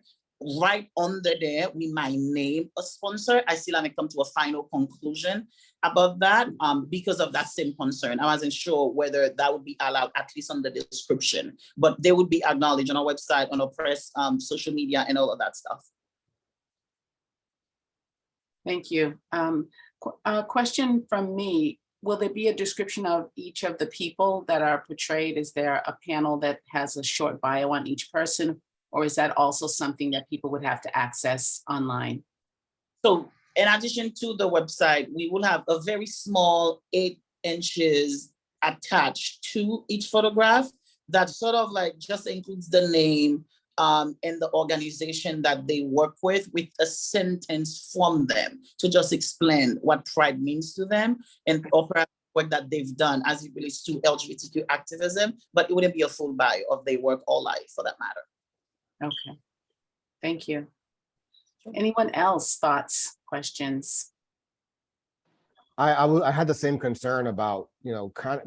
S13: Right under there, we might name a sponsor. I still haven't come to a final conclusion about that because of that same concern. I wasn't sure whether that would be allowed, at least on the description, but they would be acknowledged on our website, on our press, social media, and all of that stuff.
S3: Thank you. A question from me. Will there be a description of each of the people that are portrayed? Is there a panel that has a short bio on each person? Or is that also something that people would have to access online?
S13: So in addition to the website, we will have a very small 8 inches attached to each photograph that sort of like just includes the name and the organization that they work with a sentence from them to just explain what Pride means to them and perhaps work that they've done as it relates to LGBTQ activism, but it wouldn't be a full bio of their work or life for that matter.
S3: Okay, thank you. Anyone else, thoughts, questions?
S4: I had the same concern about,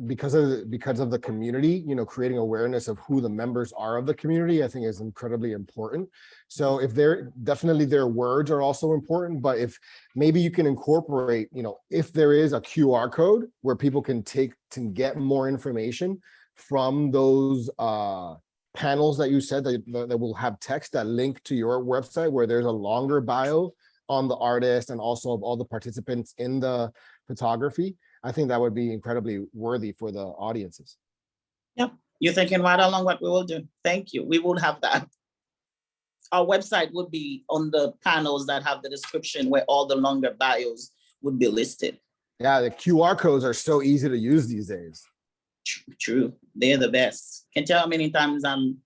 S4: because of the community, creating awareness of who the members are of the community, I think is incredibly important. So if definitely their words are also important, but if maybe you can incorporate, if there is a QR code where people can take to get more information from those panels that you said that will have text that link to your website where there's a longer bio on the artist and also of all the participants in the photography, I think that would be incredibly worthy for the audiences.
S13: Yep, you're thinking right along what we will do. Thank you. We will have that. Our website would be on the panels that have the description where all the longer bios would be listed.
S4: Yeah, the QR codes are so easy to use these days.
S13: True, they're the best. Can tell how many times I'm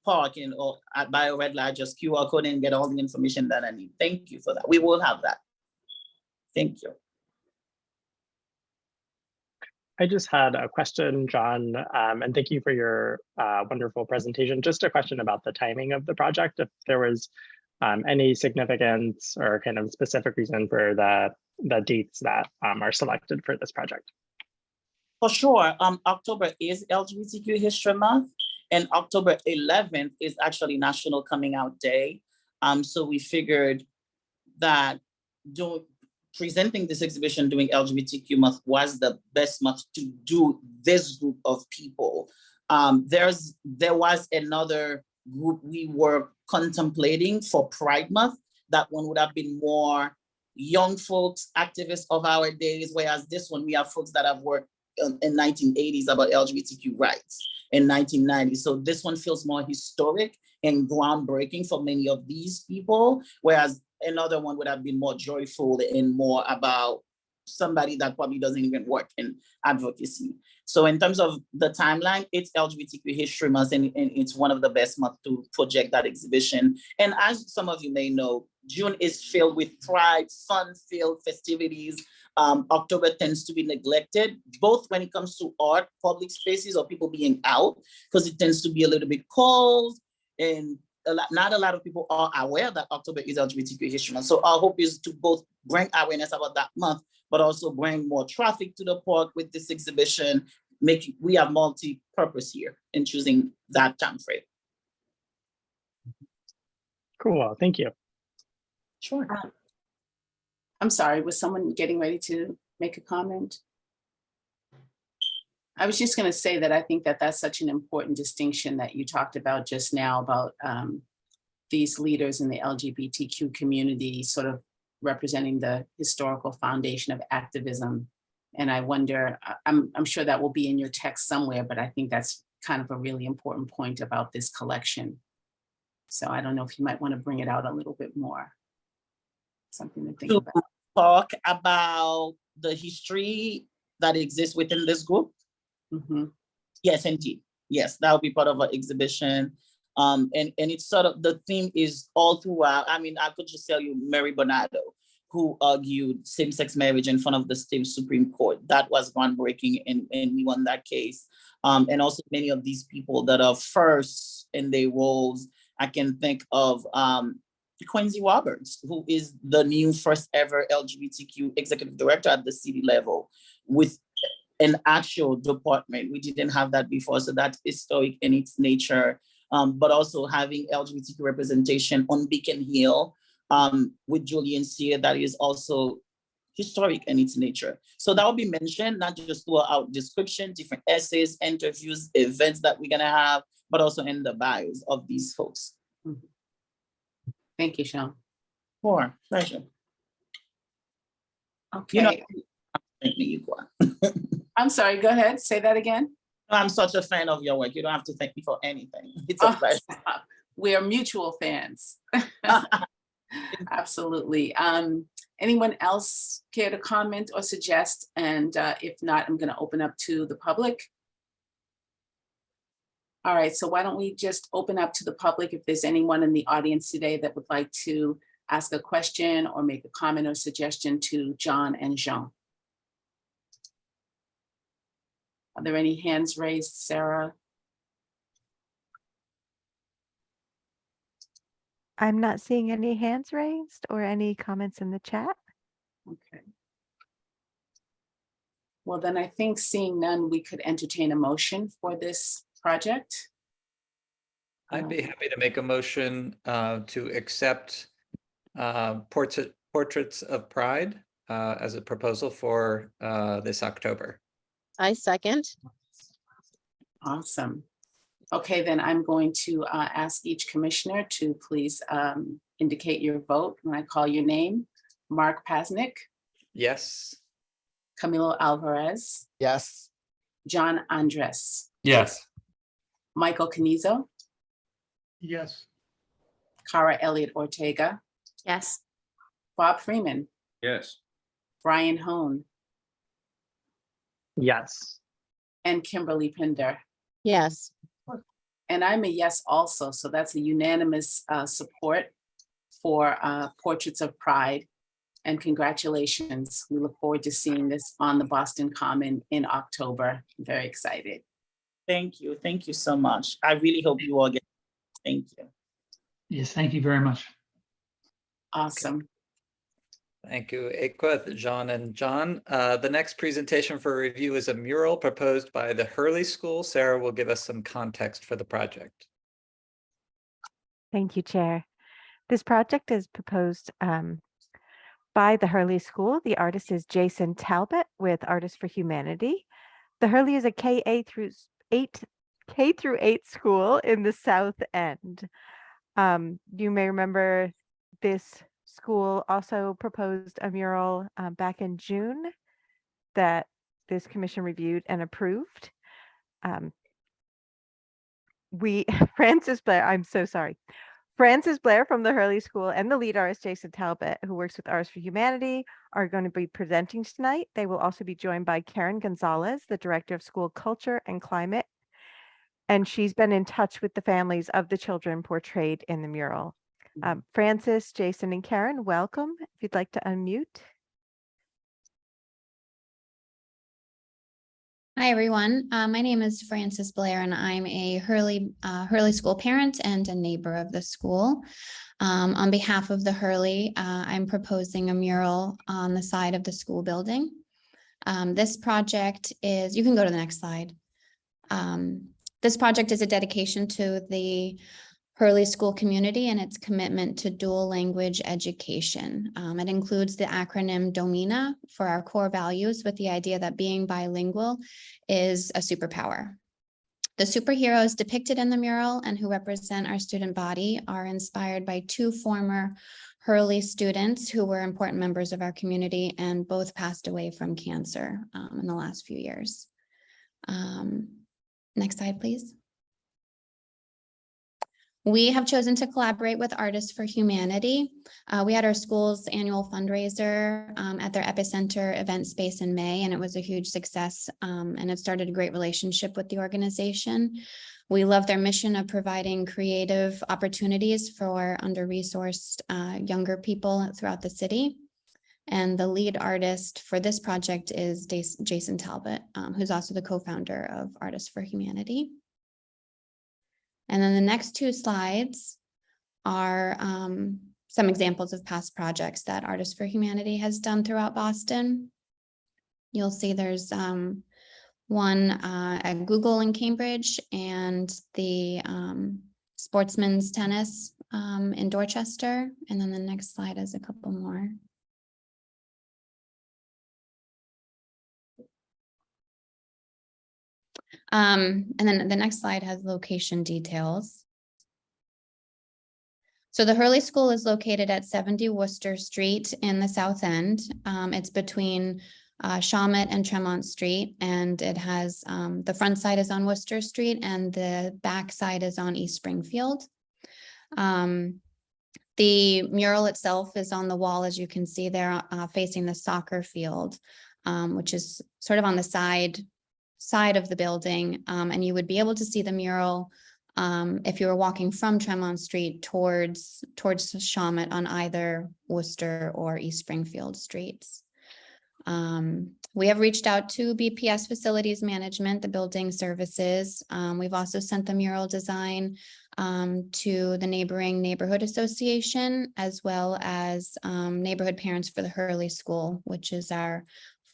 S13: parking or at by a red light, just QR code and get all the information that I need. Thank you for that. We will have that. Thank you.
S7: I just had a question, John, and thank you for your wonderful presentation. Just a question about the timing of the project, if there was any significance or kind of specific reason for the dates that are selected for this project.
S13: For sure. October is LGBTQ History Month, and October 11th is actually National Coming Out Day. So we figured that presenting this exhibition during LGBTQ month was the best month to do this group of people. There was another group we were contemplating for Pride Month. That one would have been more young folks, activists of our days, whereas this one, we have folks that have worked in 1980s about LGBTQ rights in 1990s. So this one feels more historic and groundbreaking for many of these people, whereas another one would have been more joyful and more about somebody that probably doesn't even work in advocacy. So in terms of the timeline, it's LGBTQ History Month, and it's one of the best months to project that exhibition. And as some of you may know, June is filled with pride, fun-filled festivities. October tends to be neglected, both when it comes to art, public spaces, or people being out, because it tends to be a little bit cold, and not a lot of people are aware that October is LGBTQ History Month. So our hope is to both bring awareness about that month, but also bring more traffic to the park with this exhibition. We have multi-purpose here in choosing that time frame.
S7: Cool, thank you.
S3: Sure. I'm sorry, was someone getting ready to make a comment? I was just going to say that I think that that's such an important distinction that you talked about just now about these leaders in the LGBTQ community sort of representing the historical foundation of activism. And I wonder, I'm sure that will be in your text somewhere, but I think that's kind of a really important point about this collection. So I don't know if you might want to bring it out a little bit more. Something to think about.
S13: Talk about the history that exists within this group.
S3: Mm-hmm.
S13: Yes, indeed. Yes, that will be part of our exhibition. And it's sort of, the theme is all throughout. I mean, I could just tell you Mary Bernardo, who argued same-sex marriage in front of the state Supreme Court. That was groundbreaking, and we won that case. And also many of these people that are first in their roles. I can think of Quincy Roberts, who is the new first ever LGBTQ executive director at the city level with an actual department. We didn't have that before, so that's historic in its nature. But also having LGBTQ representation on Beacon Hill with Julian Sear, that is also historic in its nature. So that will be mentioned, not just through our description, different essays, interviews, events that we're gonna have, but also in the bios of these folks.
S3: Mm-hmm. Thank you, Sean.
S13: Sure, pleasure.
S3: Okay.
S13: You know, thank me,
S3: I'm sorry, go ahead, say that again.
S13: I'm such a fan of your work. You don't have to thank me for anything. It's a pleasure.
S3: We are mutual fans. Absolutely. Anyone else care to comment or suggest? And if not, I'm going to open up to the public. All right, so why don't we just open up to the public if there's anyone in the audience today that would like to ask a question or make a comment or suggestion to John and Jean. Are there any hands raised, Sarah?
S8: I'm not seeing any hands raised or any comments in the chat.
S3: Okay. Well, then I think seeing none, we could entertain a motion for this project.
S2: I'd be happy to make a motion to accept Portraits of Pride as a proposal for this October.
S5: I second.
S3: Awesome. Okay, then I'm going to ask each commissioner to please indicate your vote when I call your name. Mark Pasnick.
S2: Yes.
S3: Camilo Alvarez.
S4: Yes.
S3: John Andres.
S14: Yes.
S3: Michael Canizo.
S12: Yes.
S3: Cara Elliott Ortega.
S9: Yes.
S3: Bob Freeman.
S6: Yes.
S3: Brian Hone.
S7: Yes.
S3: And Kimberly Pinder.
S5: Yes.
S3: And I'm a yes also, so that's a unanimous support for Portraits of Pride. And congratulations. We look forward to seeing this on the Boston Common in October. I'm very excited.
S13: Thank you. Thank you so much. I really hope you all get it. Thank you.
S14: Yes, thank you very much.
S3: Awesome.
S2: Thank you, Equa, John, and John. The next presentation for review is a mural proposed by the Hurley School. Sarah will give us some context for the project.
S8: Thank you, Chair. This project is proposed by the Hurley School. The artist is Jason Talbot with Artists for Humanity. The Hurley is a K through 8 school in the South End. You may remember this school also proposed a mural back in June that this commission reviewed and approved. Francis Blair, I'm so sorry. Francis Blair from the Hurley School and the lead artist, Jason Talbot, who works with Artists for Humanity, are going to be presenting tonight. They will also be joined by Karen Gonzalez, the Director of School Culture and Climate, and she's been in touch with the families of the children portrayed in the mural. Francis, Jason, and Karen, welcome. If you'd like to unmute.
S15: Hi, everyone. My name is Frances Blair, and I'm a Hurley School parent and a neighbor of the school. On behalf of the Hurley, I'm proposing a mural on the side of the school building. This project is, you can go to the next slide. This project is a dedication to the Hurley School community and its commitment to dual language education. It includes the acronym DOMINA for our core values, with the idea that being bilingual is a superpower. The superheroes depicted in the mural and who represent our student body are inspired by two former Hurley students who were important members of our community and both passed away from cancer in the last few years. Next slide, please. We have chosen to collaborate with Artists for Humanity. We had our school's annual fundraiser at their Epicenter event space in May, and it was a huge success, and it started a great relationship with the organization. We love their mission of providing creative opportunities for under-resourced younger people throughout the city. And the lead artist for this project is Jason Talbot, who's also the co-founder of Artists for Humanity. And then the next two slides are some examples of past projects that Artists for Humanity has done throughout Boston. You'll see there's one at Google in Cambridge and the Sportsman's Tennis in Dorchester. And then the next slide has a couple more. And then the next slide has location details. So the Hurley School is located at 70 Worcester Street in the South End. It's between Shawmut and Tremont Street, and it has the front side is on Worcester Street and the back side is on East Springfield. The mural itself is on the wall, as you can see there, facing the soccer field, which is sort of on the side of the building, and you would be able to see the mural if you were walking from Tremont Street towards Shawmut on either Worcester or East Springfield streets. We have reached out to BPS Facilities Management, the building services. We've also sent the mural design to the neighboring neighborhood association, as well as Neighborhood Parents for the Hurley School, which is our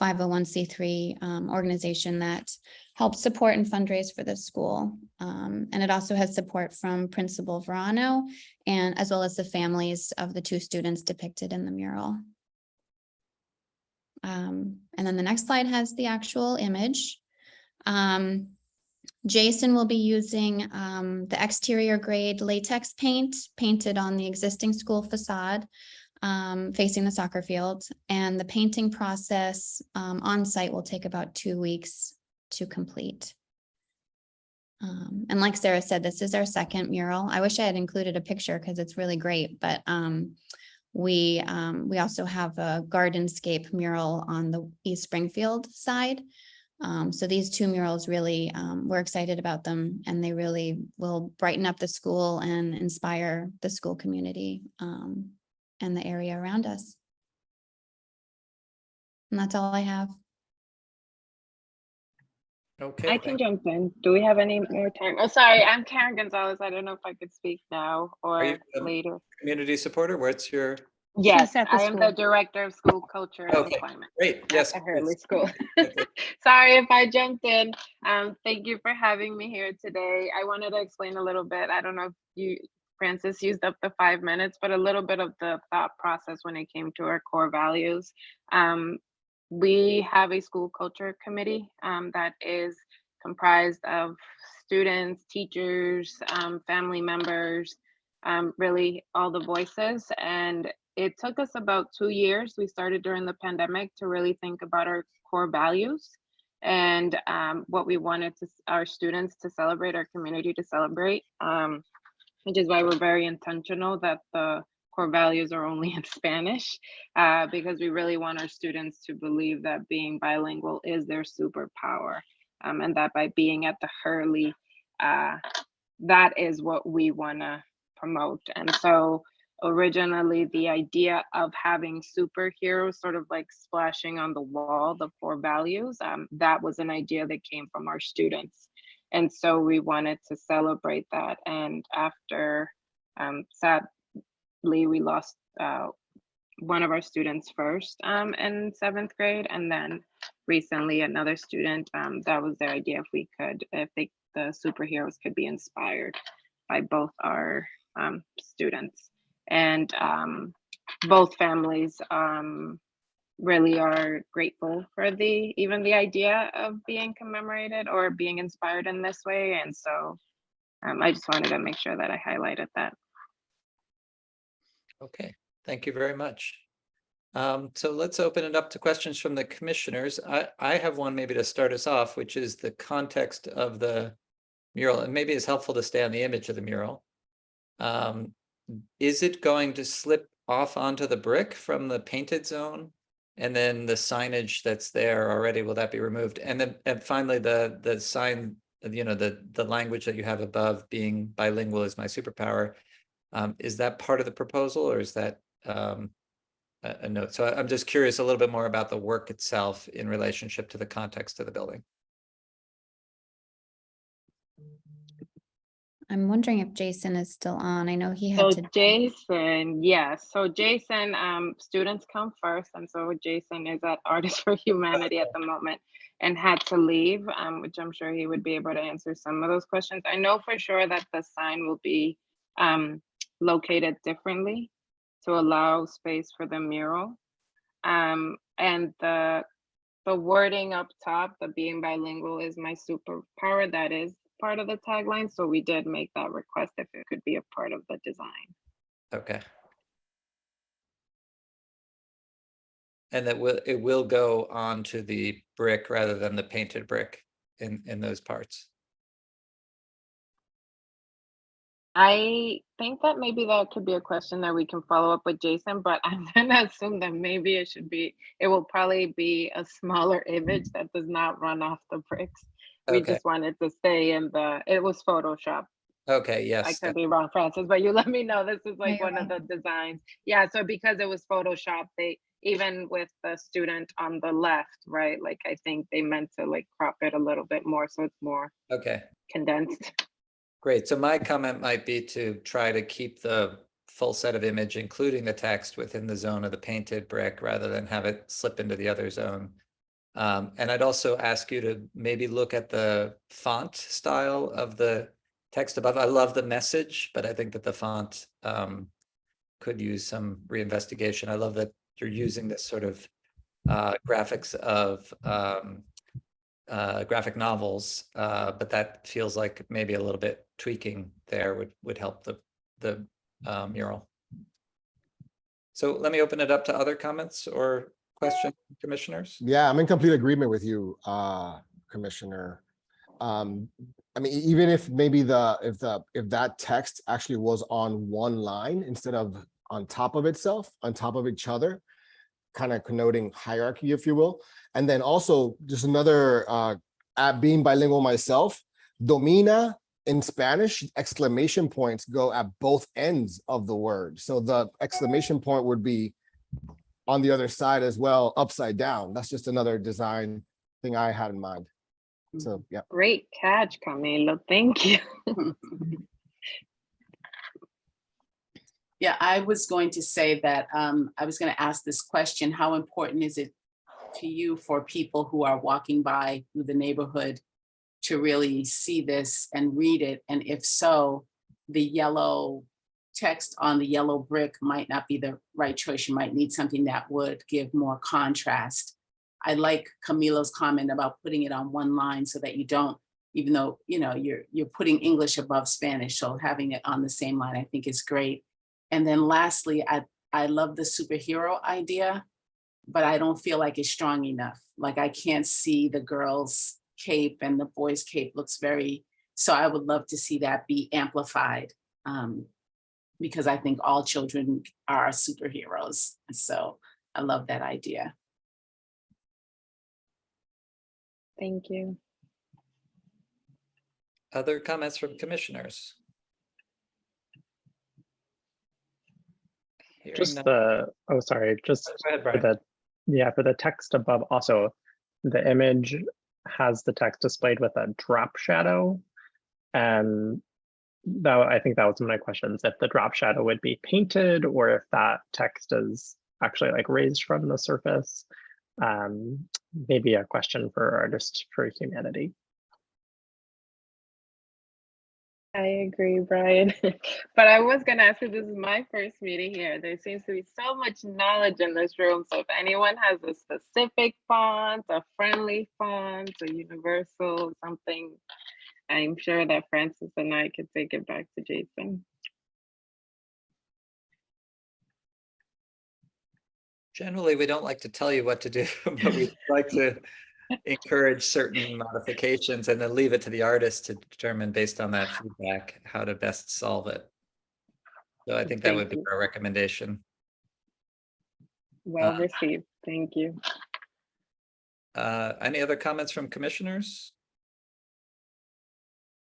S15: 501c3 organization that helps support and fundraise for the school. And it also has support from Principal Verano and as well as the families of the two students depicted in the mural. And then the next slide has the actual image. Jason will be using the exterior grade latex paint painted on the existing school facade facing the soccer field, and the painting process on site will take about 2 weeks to complete. And like Sarah said, this is our second mural. I wish I had included a picture because it's really great, but we also have a Gardenscape mural on the East Springfield side. So these two murals really, we're excited about them, and they really will brighten up the school and inspire the school community and the area around us. And that's all I have.
S2: Okay.
S16: I can jump in. Do we have any more time? Oh, sorry, I'm Karen Gonzalez. I don't know if I could speak now
S2: Are you
S16: or
S2: a
S16: later.
S2: community supporter? What's your
S16: Yes,
S1: at the
S16: I am the
S1: school.
S16: Director of School Culture and
S2: Okay,
S16: Employment
S2: great. Yes.
S16: at Hurley
S2: please.
S16: School.
S2: Okay.
S16: Sorry if I jumped in. Thank you for having me here today. I wanted to explain a little bit. I don't know if you, Francis, used up the 5 minutes, but a little bit of the thought process when it came to our core values. We have a school culture committee that is comprised of students, teachers, family members, really all the voices. And it took us about 2 years. We started during the pandemic to really think about our core values and what we wanted our students to celebrate, our community to celebrate, which is why we're very intentional that the core values are only in Spanish, because we really want our students to believe that being bilingual is their superpower, and that by being at the Hurley, that is what we want to promote. And so originally the idea of having superheroes sort of like splashing on the wall, the core values, that was an idea that came from our students. And so we wanted to celebrate that. And after, sadly, we lost one of our students first in 7th grade. And then recently another student, that was their idea, if the superheroes could be inspired by both our students. And both families really are grateful for even the idea of being commemorated or being inspired in this way. And so I just wanted to make sure that I highlighted that.
S2: Okay, thank you very much. So let's open it up to questions from the commissioners. I have one maybe to start us off, which is the context of the mural, and maybe it's helpful to stay on the image of the mural. Is it going to slip off onto the brick from the painted zone? And then the signage that's there already, will that be removed? And then finally, the sign, the language that you have above, being bilingual is my superpower. Is that part of the proposal, or is that a note? So I'm just curious a little bit more about the work itself in relationship to the context of the building.
S15: I'm wondering if Jason is still on. I know he had
S16: So
S15: to.
S16: Jason, yes. So Jason, students come first. And so Jason is at Artists for Humanity at the moment and had to leave, which I'm sure he would be able to answer some of those questions. I know for sure that the sign will be located differently to allow space for the mural. And the wording up top, the being bilingual is my superpower, that is part of the tagline. So we did make that request if it could be a part of the design.
S2: Okay. And that it will go onto the brick rather than the painted brick in those parts.
S16: I think that maybe that could be a question that we can follow up with Jason, but I'm gonna assume that maybe it will probably be a smaller image that does not run off the bricks. We
S2: Okay.
S16: just wanted to stay it was Photoshop.
S2: Okay, yes.
S16: I could be wrong, Francis, but you let me know. This is like
S15: you're
S16: one of the designs. Yeah, so because it was Photoshop, even with the student on the left, right? Like I think they meant to like crop it a little bit more so it's more condensed.
S2: Great. So my comment might be to try to keep the full set of image, including the text, within the zone of the painted brick rather than have it slip into the other zone. And I'd also ask you to maybe look at the font style of the text above. I love the message, but I think that the font could use some reinvestigation. I love that you're using this sort of graphics of graphic novels, but that feels like maybe a little bit tweaking there would help the mural. So let me open it up to other comments or questions, commissioners.
S4: Yeah, I'm in complete agreement with you, Commissioner. I mean, even if maybe if that text actually was on one line instead of on top of itself, on top of each other, kind of connoting hierarchy, if you will. And then also just another, at being bilingual myself, domina in Spanish, exclamation points go at both ends of the word. So the exclamation point would be on the other side as well, upside down. That's just another design thing I had in mind. So, yeah.
S16: Great catch, Camilo. Thank you.
S3: Yeah, I was going to say that I was going to ask this question. How important is it to you for people who are walking by through the neighborhood to really see this and read it? And if so, the yellow text on the yellow brick might not be the right choice. You might need something that would give more contrast. I like Camilo's comment about putting it on one line so that you don't, even though, you know, you're putting English above Spanish. So having it on the same line, I think is great. And then lastly, I love the superhero idea, but I don't feel like it's strong enough. Like I can't see the girl's cape and the boy's cape looks very, so I would love to see that be amplified. Because I think all children are superheroes. So I love that idea.
S16: Thank you.
S2: Other comments from commissioners? Hearing
S7: Just
S2: none.
S7: oh, sorry, just
S2: Go ahead,
S7: for
S2: Brian.
S7: for the text above, also, the image has the text displayed with a drop shadow. And that, I think that was one of my questions, if the drop shadow would be painted or if that text is actually like raised from the surface. Maybe a question for Artists for Humanity.
S16: I agree, Brian. But I was gonna ask if this is my first meeting here. There seems to be so much knowledge in this room. So if anyone has a specific font, a friendly font, a universal, something, I'm sure that Francis and I could take it back to Jason.
S2: Generally, we don't like to tell you what to do, but we like to encourage certain modifications and then leave it to the artist to determine based on that feedback how to best solve it. So I think that would be our recommendation.
S16: Well received. Thank you.
S2: Any other comments from commissioners?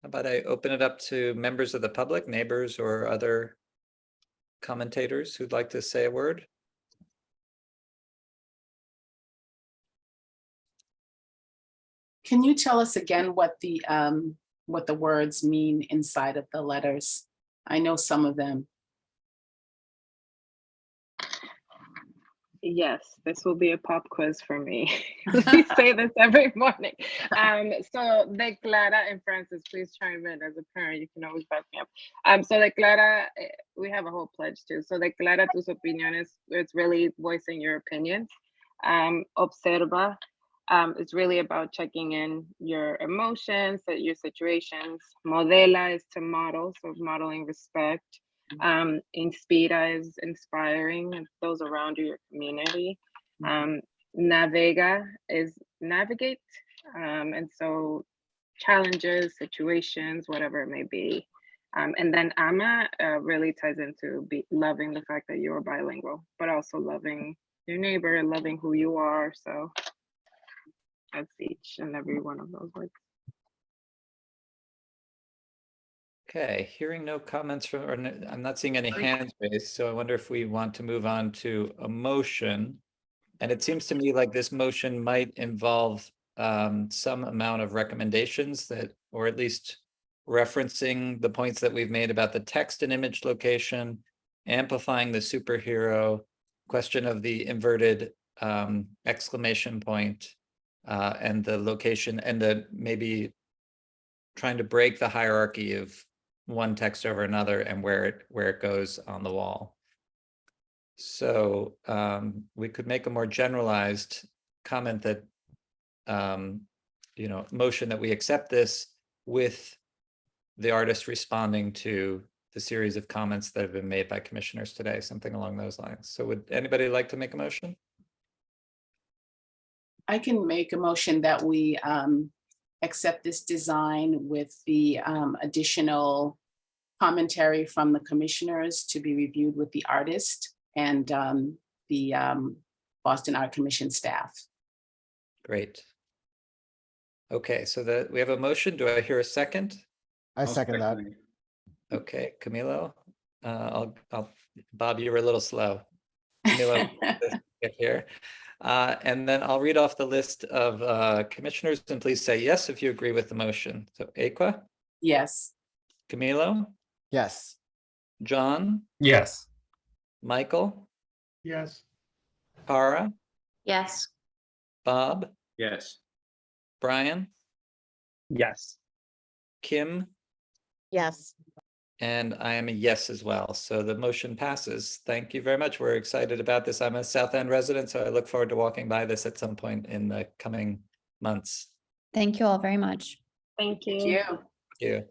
S2: How about I open it up to members of the public, neighbors, or other commentators who'd like to say a word?
S3: Can you tell us again what the words mean inside of the letters? I know some of them.
S16: Yes, this will be a pop quiz for me. We say this every morning. So declara, and Francis, please chime in as a parent. You can always back me up. So declara, we have a whole pledge too. So declara tus opiniones. It's really voicing your opinions. Observa. It's really about checking in your emotions, your situations. Modela is to model, so modeling respect. Inspira is inspiring those around you, your community. Navega is navigate, and so challenges, situations, whatever it may be. And then ama really ties into loving the fact that you're bilingual, but also loving your neighbor and loving who you are. So that's each and every one of those words.
S2: Okay, hearing no comments from, or I'm not seeing any hands raised, so I wonder if we want to move on to a motion. And it seems to me like this motion might involve some amount of recommendations that, or at least referencing the points that we've made about the text and image location, amplifying the superhero, question of the inverted exclamation point, and the location, and the maybe trying to break the hierarchy of one text over another and where it goes on the wall. So we could make a more generalized comment that, motion that we accept this with the artist responding to the series of comments that have been made by commissioners today, something along those lines. So would anybody like to make a motion?
S3: I can make a motion that we accept this design with the additional commentary from the commissioners to be reviewed with the artist and the Boston Art Commission staff.
S2: Great. Okay, so we have a motion. Do I hear a second?
S4: I second that.
S2: Okay, Camilo. Bob, you were a little slow. Camilo, get here. And then I'll read off the list of commissioners and please say yes if you agree with the motion. So Aqua?
S3: Yes.
S2: Camilo?
S4: Yes.
S2: John?
S17: Yes.
S2: Michael,
S12: Yes.
S2: Tara,
S9: Yes.
S2: Bob,
S6: Yes.
S2: Brian,
S7: Yes.
S2: Kim,
S5: Yes.
S2: and I am a yes as well. So the motion passes. Thank you very much. We're excited about this. I'm a South End resident, so I look forward to walking by this at some point in the coming months.
S15: Thank you all very much.
S16: Thank you.
S3: Thank you.
S2: Thank you.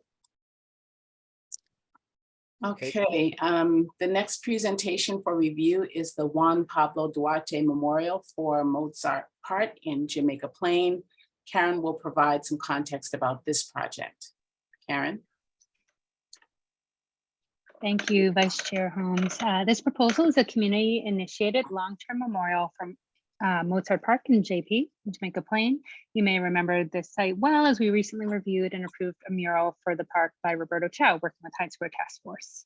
S3: Okay, the next presentation for review is the Juan Pablo Duarte Memorial for Mozart Park in Jamaica Plain. Karen will provide some context about this project. Karen?
S1: Thank you, Vice Chair Holmes. This proposal is a community-initiated long-term memorial from Mozart Park in JP, Jamaica Plain. You may remember this site well, as we recently reviewed and approved a mural for the park by Roberto Chow, working with Hyde Square Task Force.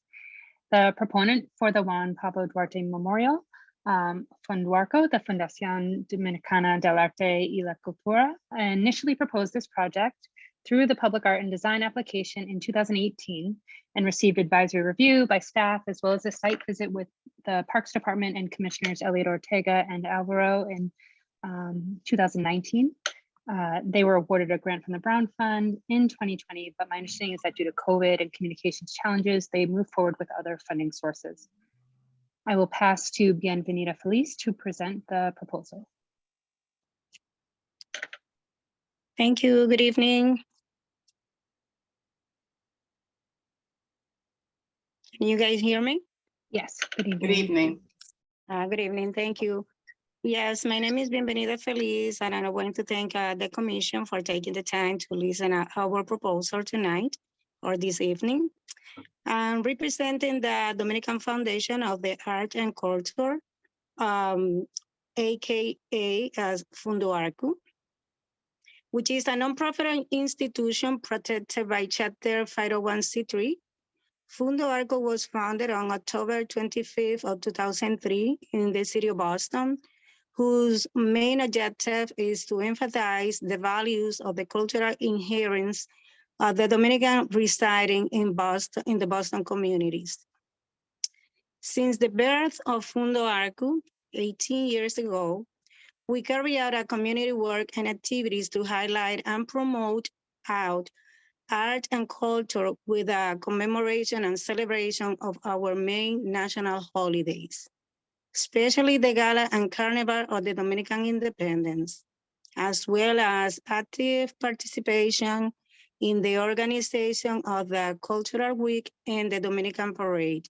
S1: The proponent for the Juan Pablo Duarte Memorial, Funduarco, the Fundación Dominicana del Arte y la Cultura, initially proposed this project through the Public Art and Design application in 2018 and received advisory review by staff, as well as a site visit with the Parks Department and Commissioners Elliot Ortega and Alvaro in 2019. They were awarded a grant from the Brown Fund in 2020, but my understanding is that due to COVID and communications challenges, they moved forward with other funding sources. I will pass to Bienvenida Feliz to present the proposal.
S17: Thank you. Good evening. Can you guys hear me?
S1: Yes. Good evening.
S3: Good evening.
S17: Good evening. Thank you. Yes, my name is Bienvenida Feliz, and I want to thank the Commission for taking the time to listen to our proposal tonight or this evening. I'm representing the Dominican Foundation of the Art and Culture, aka as Funduarco, which is a nonprofit institution protected by Chapter 501c3. Funduarco was founded on October 25th of 2003 in the city of Boston, whose main objective is to emphasize the values of the cultural inheritance of the Dominican residing in Boston, in the Boston communities. Since the birth of Funduarco 18 years ago, we carry out a community work and activities to highlight and promote art and culture with a commemoration and celebration of our main national holidays, especially the Gala and Carnival of the Dominican Independence, as well as active participation in the organization of the Cultural Week and the Dominican Parade,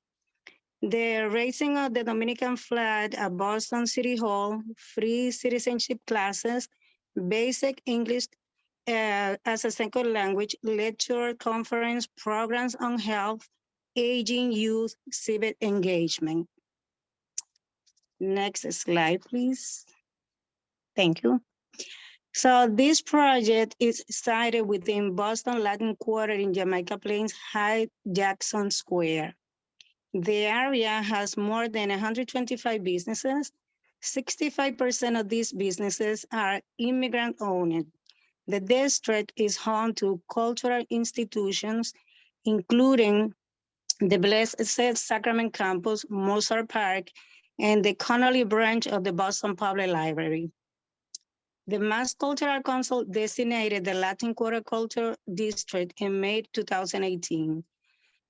S17: the raising of the Dominican flag at Boston City Hall, free citizenship classes, basic English as a second language, lecture, conference, programs on health, aging, youth, civic engagement. Next slide, please. Thank you. So this project is sited within Boston Latin Quarter in Jamaica Plains, High Jackson Square. The area has more than 125 businesses. 65% of these businesses are immigrant-owned. The district is home to cultural institutions, including the Blessed Sacrament Campus, Mozart Park, and the Connolly branch of the Boston Public Library. The Mass Cultural Council designated the Latin Quarter Cultural District in May 2018.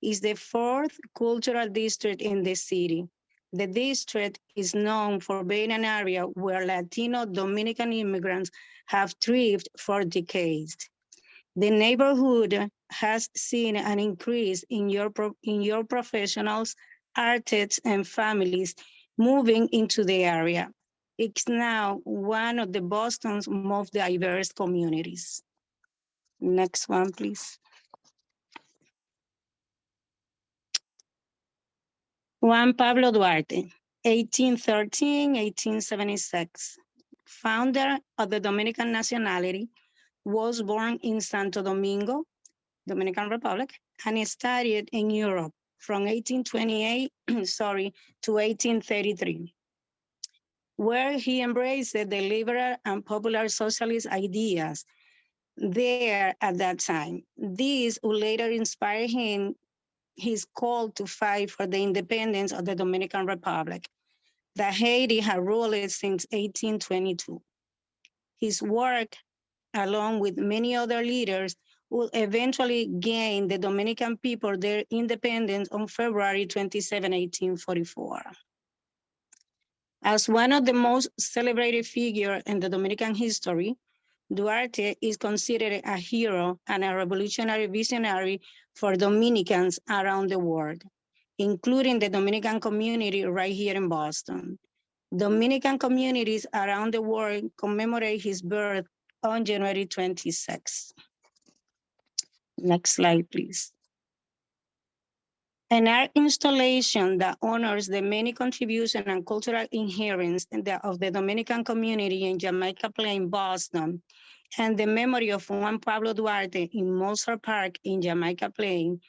S17: It's the fourth cultural district in the city. The district is known for being an area where Latino Dominican immigrants have thrived for decades. The neighborhood has seen an increase in your professionals, artists, and families moving into the area. It's now one of the Boston's most diverse communities. Next one, please. Juan Pablo Duarte, 1813-1876, founder of the Dominican nationality, was born in Santo Domingo, Dominican Republic, and studied in Europe from 1828 to 1833, where he embraced the liberal and popular socialist ideas there at that time. These would later inspire him his call to fight for the independence of the Dominican Republic that Haiti had ruled since 1822. His work, along with many other leaders, will eventually gain the Dominican people their independence on February 27, 1844. As one of the most celebrated figures in the Dominican history, Duarte is considered a hero and a revolutionary visionary for Dominicans around the world, including the Dominican community right here in Boston. Dominican communities around the world commemorate his birth on January 26. Next slide, please. An art installation that honors the many contributions and cultural inheritance of the Dominican community in Jamaica Plain, Boston, and the memory of Juan Pablo Duarte in Mozart Park in Jamaica Plain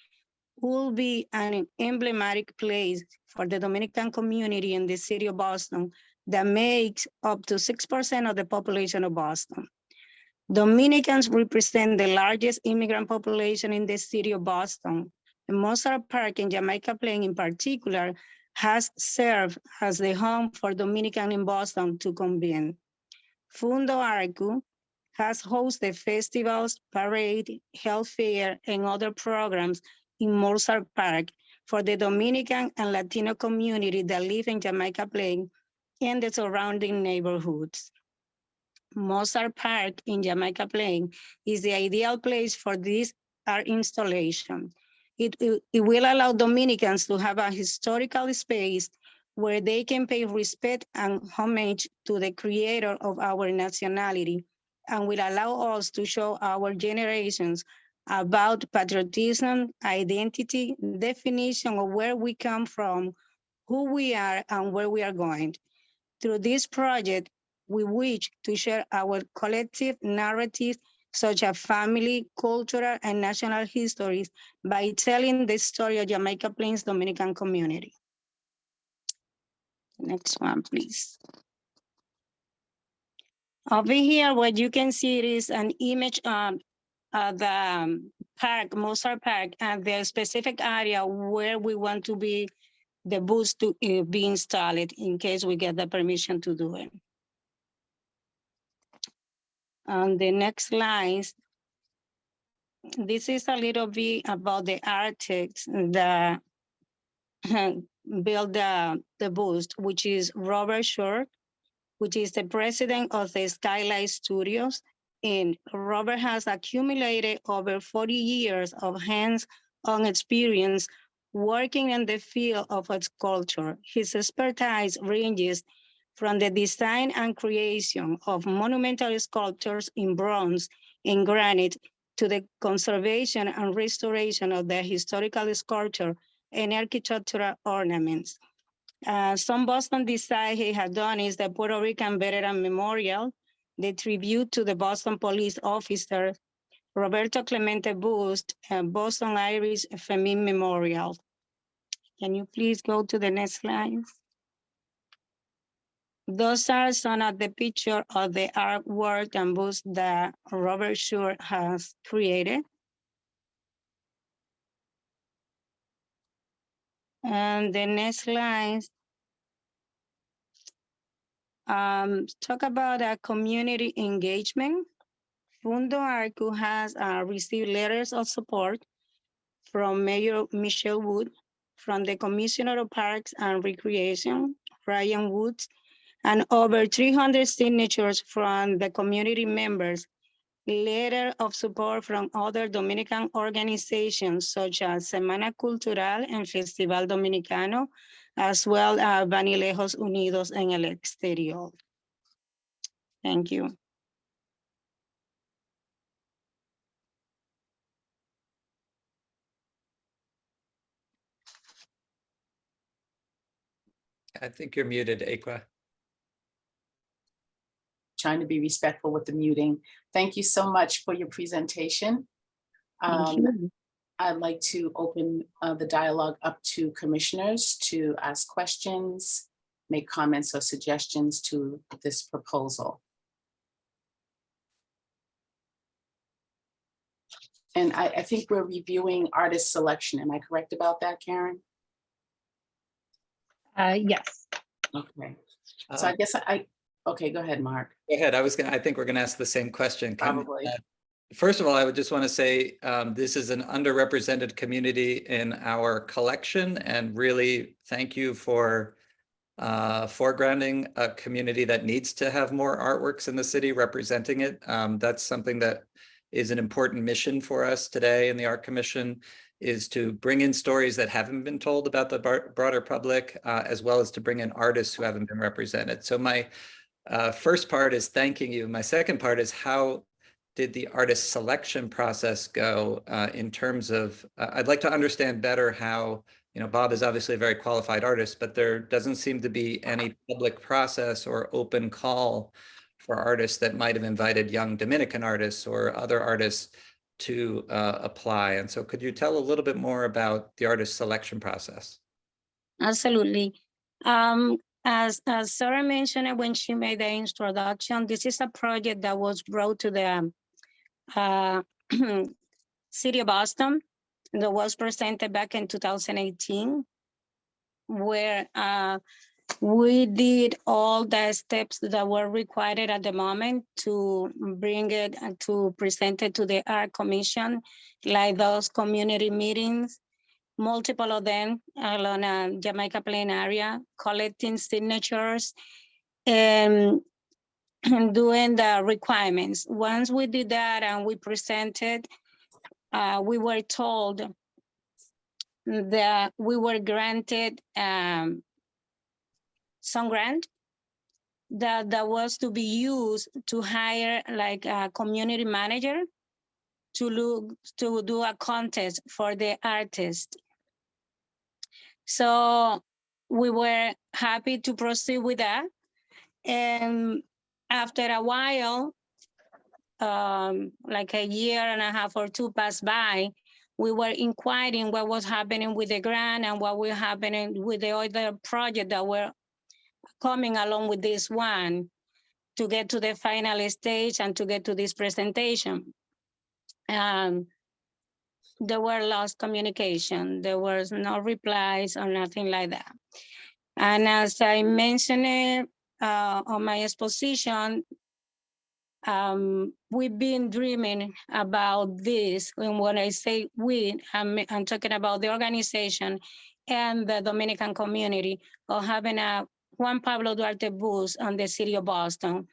S17: will be an emblematic place for the Dominican community in the city of Boston that makes up to 6% of the population of Boston. Dominicans represent the largest immigrant population in the city of Boston. The Mozart Park in Jamaica Plain in particular has served as the home for Dominican in Boston to convene. Fundo Arcu has hosted festivals, parade, health fair, and other programs in Mozart Park for the Dominican and Latino community that live in Jamaica Plain and the surrounding neighborhoods. Mozart Park in Jamaica Plain is the ideal place for this art installation. It will allow Dominicans to have a historical space where they can pay respect and homage to the creator of our nationality, and will allow us to show our generations about patriotism, identity, definition of where we come from, who we are, and where we are going. Through this project, we wish to share our collective narratives such as family, cultural, and national histories by telling the story of Jamaica Plains Dominican community. Next one, please. Over here, what you can see is an image of the park, Mozart Park, and the specific area where we want to be the booths to be installed in case we get the permission to do it. On the next slide, this is a little bit about the architects that built the booth, which is Robert Short, which is the president of the Skylight Studios. And Robert has accumulated over 40 years of hands-on experience working in the field of sculpture. His expertise ranges from the design and creation of monumental sculptures in bronze and granite to the conservation and restoration of the historical sculpture and architectural ornaments. Some Boston design he had done is the Puerto Rican Veteran Memorial, the tribute to the Boston police officer, Roberto Clemente Buste, and Boston Irish Famine Memorial. Can you please go to the next slide? Those are some of the pictures of the artwork and books that Robert Short has created. And the next slide, talk about a community engagement. Fundo Arcu has received letters of support from Mayor Michelle Wood, from the Commissioner of Parks and Recreation, Ryan Woods, and over 300 signatures from the community members, letter of support from other Dominican organizations such as Semana Cultural and Festival Dominicano, as well as Vanilejos Unidos en el Exterior. Thank you.
S2: I think you're muted, Aqua.
S3: Trying to be respectful with the muting. Thank you so much for your presentation.
S17: Thank you.
S3: I'd like to open the dialogue up to commissioners to ask questions, make comments or suggestions to this proposal. And I think we're reviewing artist selection. Am I correct about that, Karen?
S1: Yes.
S3: Okay. So I guess okay, go ahead, Mark.
S2: Go ahead. I think we're going to ask the same question.
S3: Probably.
S2: First of all, I would just want to say this is an underrepresented community in our collection, and really thank you for foregrounding a community that needs to have more artworks in the city representing it. That's something that is an important mission for us today in the Art Commission, is to bring in stories that haven't been told about the broader public, as well as to bring in artists who haven't been represented. So my first part is thanking you. My second part is, how did the artist selection process go in terms of, I'd like to understand better how, Bob is obviously a very qualified artist, but there doesn't seem to be any public process or open call for artists that might have invited young Dominican artists or other artists to apply. And so could you tell a little bit more about the artist selection process?
S17: Absolutely. As Sarah mentioned when she made the introduction, this is a project that was brought to the City of Boston, that was presented back in 2018, where we did all the steps that were required at the moment to bring it and to present it to the Art Commission, like those community meetings, multiple of them along a Jamaica Plain area, collecting signatures and doing the requirements. Once we did that and we presented, we were told that we were granted some grant that was to be used to hire like a community manager to do a contest for the artist. So we were happy to proceed with that. And after a while, like a year and a half or two passed by, we were inquiring what was happening with the grant and what was happening with the other project that were coming along with this one to get to the final stage and to get to this presentation. There were lost communication. There was no replies or nothing like that. And as I mentioned on my exposition, we've been dreaming about this. And when I say we, I'm talking about the organization and the Dominican community of having a Juan Pablo Duarte booth on the city of Boston.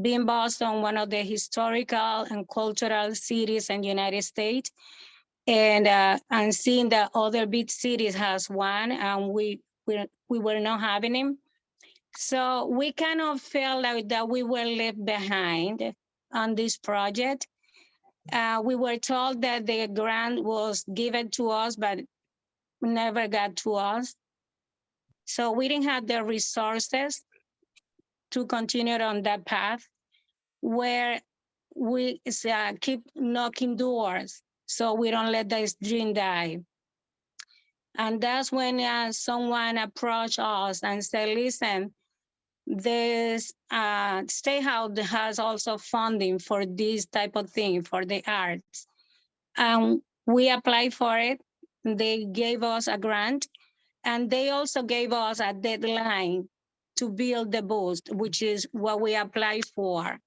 S17: Being Boston, one of the historical and cultural cities in the United States, and seeing that other big cities has one, and we were not having him. So we kind of felt like that we were left behind on this project. We were told that the grant was given to us, but never got to us. So we didn't have the resources to continue on that path, where we keep knocking doors so we don't let this dream die. And that's when someone approached us and said, listen, this State House has also funding for this type of thing, for the arts. We applied for it. They gave us a grant, and they also gave us a deadline to build the booth, which is what we applied for.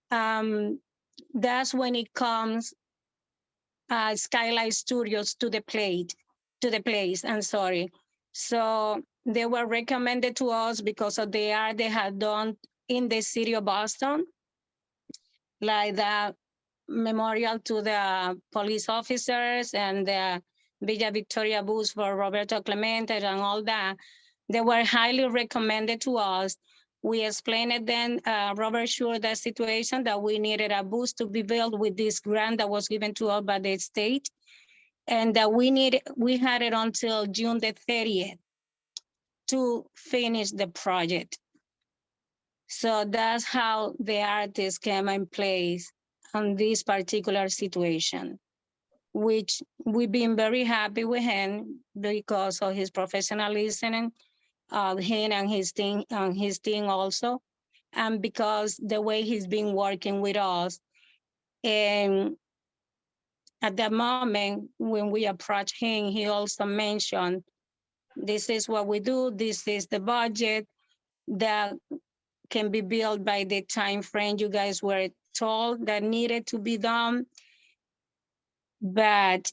S17: That's when it comes Skylight Studios to the place, I'm sorry. So they were recommended to us because of the art they had done in the city of Boston, like the memorial to the police officers and the Villa Victoria booth for Roberto Clemente and all that. They were highly recommended to us. We explained then, Robert showed the situation that we needed a booth to be built with this grant that was given to us by the state, and that we had it until June the 30th to finish the project. So that's how the artist came in place on this particular situation, which we've been very happy with him because of his professionalism, him and his team also, and because the way he's been working with us. And at that moment, when we approached him, he also mentioned, this is what we do, this is the budget that can be built by the time frame you guys were told that needed to be done. But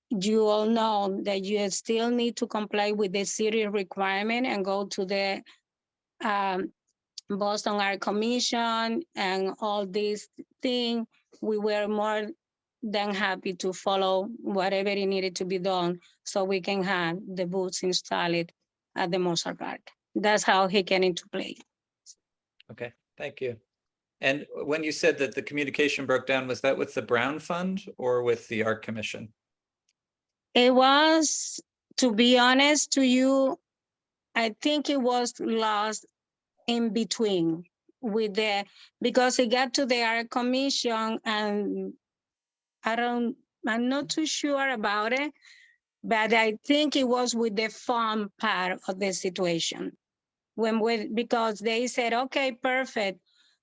S17: you all know that you still need to comply with the city requirement and go to the Boston Art Commission and all these things. We were more than happy to follow whatever it needed to be done so we can have the booths installed at the Mozart Park. That's how he came into play.
S2: Okay, thank you. And when you said that the communication broke down, was that with the Brown Fund or with the Art Commission?
S17: It was, to be honest to you, I think it was lost in between with because it got to the Art Commission and I'm not too sure about it, but I think it was with the fund part of the situation. Because they said, okay, perfect.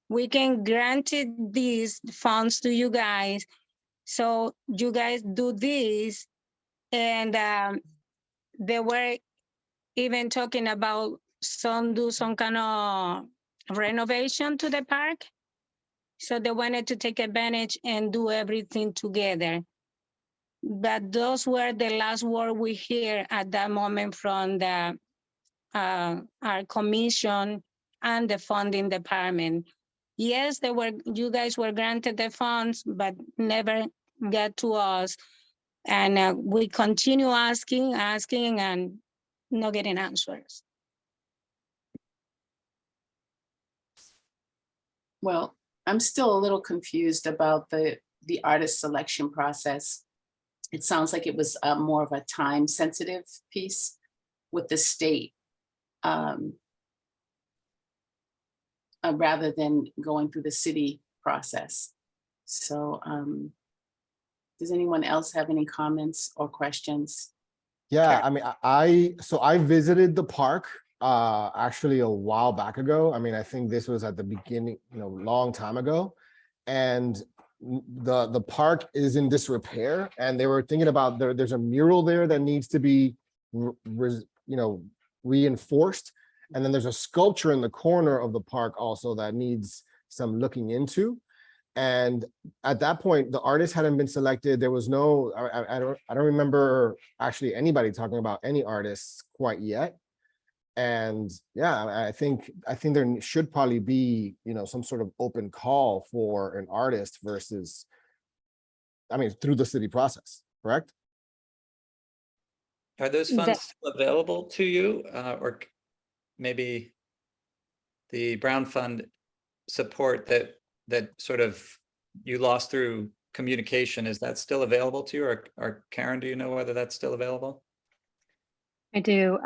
S17: We can grant these funds to you guys. So you guys do this. And they were even talking about do some kind of renovation to the park. So they wanted to take advantage and do everything together. But those were the last word we hear at that moment from the our commission and the funding department. Yes, you guys were granted the funds, but never got to us. And we continue asking and not getting answers.
S3: Well, I'm still a little confused about the artist selection process. It sounds like it was more of a time sensitive piece with the state rather than going through the city process. So does anyone else have any comments or questions?
S4: Yeah, I mean, I visited the park actually a while back ago. I mean, I think this was at the beginning, long time ago. And the park is in disrepair, and they were thinking about there's a mural there that needs to be reinforced. And then there's a sculpture in the corner of the park also that needs some looking into. And at that point, the artist hadn't been selected. There was no, I don't remember actually anybody talking about any artists quite yet. And yeah, I think there should probably be, some sort of open call for an artist versus, through the city process, correct?
S2: Are those funds still available to you, or maybe the Brown Fund support that sort of you lost through communication, is that still available to you? Or Karen, do you know whether that's still available?
S1: I do.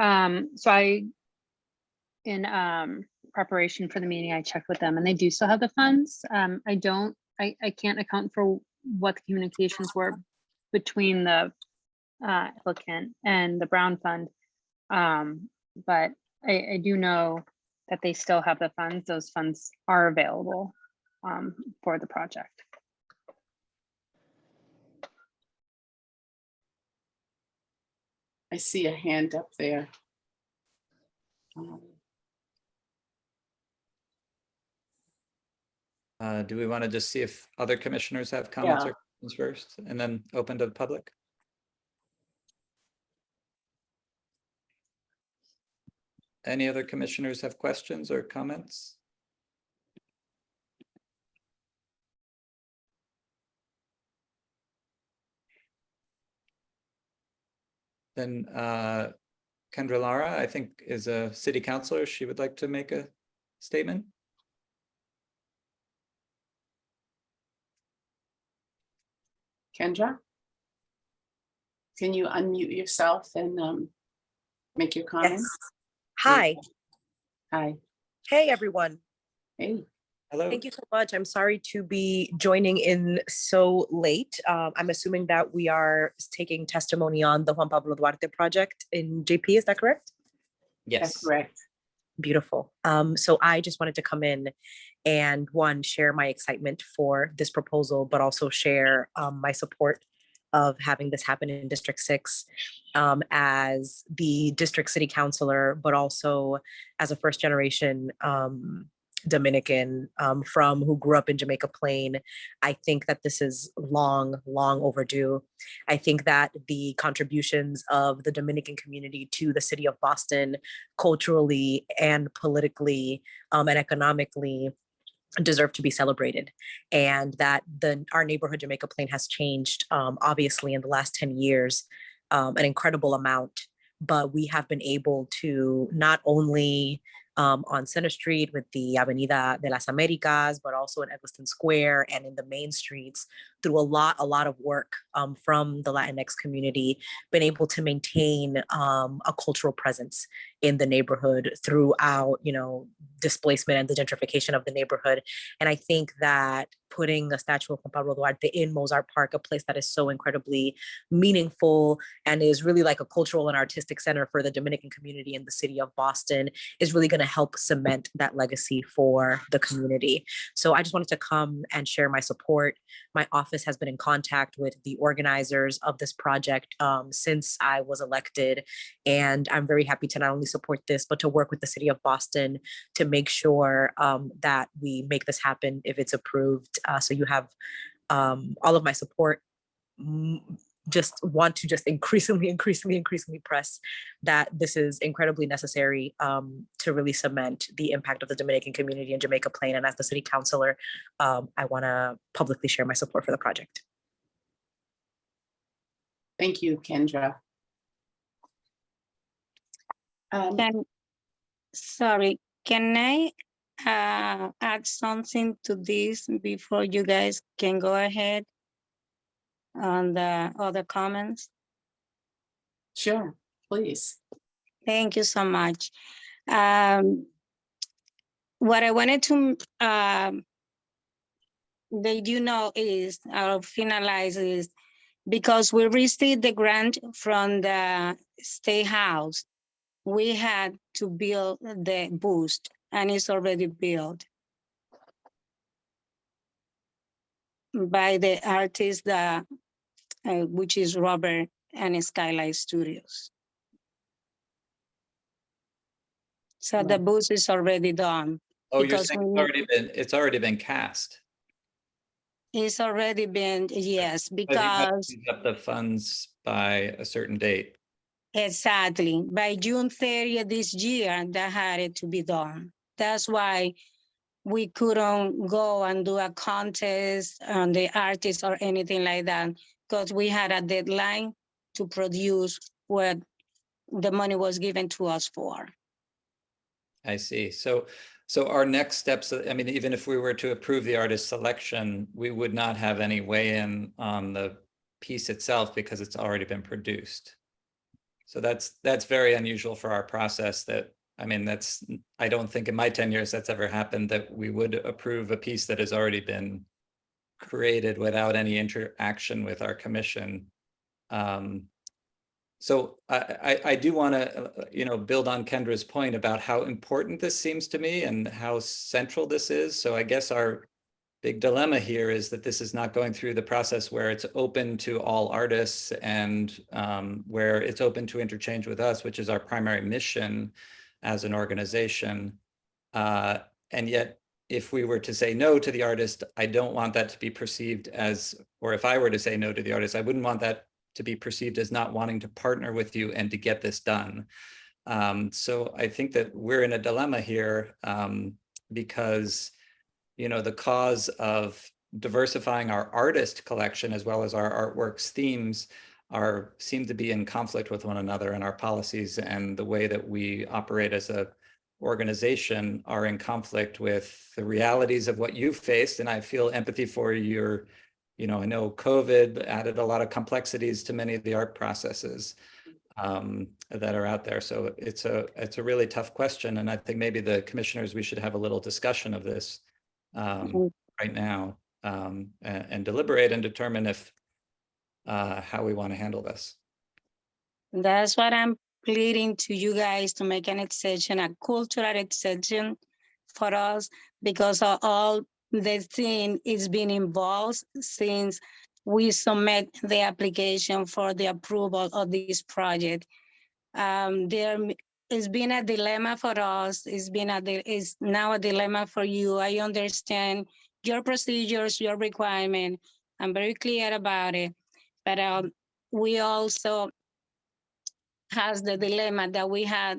S1: In preparation for the meeting, I checked with them and they do still have the funds. I can't account for what the communications were between the applicant and the Brown Fund. But I do know that they still have the funds. Those funds are available for the project.
S3: I see a hand up there.
S2: Do we want to just see if other commissioners have comments
S3: Yeah.
S2: or questions first, and then open to the public? Any other commissioners have questions or comments? Then Kendra Lara, I think, is a city councilor. She would like to make a statement.
S3: Kendra, can you unmute yourself and make your comments?
S18: Yes. Hi.
S3: Hi.
S18: Hey, everyone.
S3: Hey.
S2: Hello.
S18: Thank you so much. I'm sorry to be joining in so late. I'm assuming that we are taking testimony on the Juan Pablo Duarte project in JP. Is that correct?
S2: Yes.
S3: That's correct.
S18: Beautiful. So I just wanted to come in and share my excitement for this proposal, but also share my support of having this happen in District 6 as the district city councilor, but also as a first generation Dominican who grew up in Jamaica Plain. I think that this is long overdue. I think that the contributions of the Dominican community to the city of Boston, culturally and politically and economically, deserve to be celebrated, and that our neighborhood Jamaica Plain has changed obviously in the last 10 years an incredible amount, but we have been able to not only on Center Street with the Avenida de las Americas, but also in Eggleston Square and in the main streets, through a lot of work from the Latinx community, been able to maintain a cultural presence in the neighborhood throughout, displacement and the gentrification of the neighborhood. And I think that putting a statue of Juan Pablo Duarte in Mozart Park, a place that is so incredibly meaningful and is really like a cultural and artistic center for the Dominican community in the city of Boston, is really going to help cement that legacy for the community. So I just wanted to come and share my support. My office has been in contact with the organizers of this project since I was elected, and I'm very happy to not only support this, but to work with the city of Boston to make sure that we make this happen if it's approved. So you have all of my support. Just want to increasingly press that this is incredibly necessary to really cement the impact of the Dominican community in Jamaica Plain. And as the city councilor, I want to publicly share my support for the project.
S3: Thank you, Kendra.
S17: Sorry, can I add something to this before you guys can go ahead on the other comments?
S3: Sure, please.
S17: Thank you so much. What I wanted to let you know is, or finalize is, because we received the grant from the State House, we had to build the boost, and it's already built by the artist that which is Robert and Skylight Studios. So the boost is already done.
S2: Oh, you're saying it's already been cast.
S17: It's already been, yes, because
S2: you have to use up the funds by a certain date.
S17: Exactly. By June 30th this year, that had it to be done. That's why we couldn't go and do a contest on the artists or anything like that, because we had a deadline to produce what the money was given to us for.
S2: I see. So our next steps, I mean, even if we were to approve the artist selection, we would not have any weigh-in on the piece itself because it's already been produced. So that's very unusual for our process. I don't think in my 10 years that's ever happened, that we would approve a piece that has already been created without any interaction with our commission. So I do want to, build on Kendra's point about how important this seems to me and how central this is. So I guess our big dilemma here is that this is not going through the process where it's open to all artists and where it's open to interchange with us, which is our primary mission as an organization. And yet, if we were to say no to the artist, I don't want that to be perceived as, or if I were to say no to the artist, I wouldn't want that to be perceived as not wanting to partner with you and to get this done. So I think that we're in a dilemma here because the cause of diversifying our artist collection as well as our artworks themes seem to be in conflict with one another, and our policies and the way that we operate as a organization are in conflict with the realities of what you've faced. And I feel empathy for your, I know COVID added a lot of complexities to many of the art processes that are out there. So it's a really tough question. And I think maybe the commissioners, we should have a little discussion of this right now and deliberate and determine how we want to handle this.
S17: That's what I'm pleading to you guys, to make an exception, a cultural exception for us, because of all the thing is been involved since we submit the application for the approval of this project. There has been a dilemma for us. It's now a dilemma for you. I understand your procedures, your requirement. I'm very clear about it. But we also has the dilemma that we had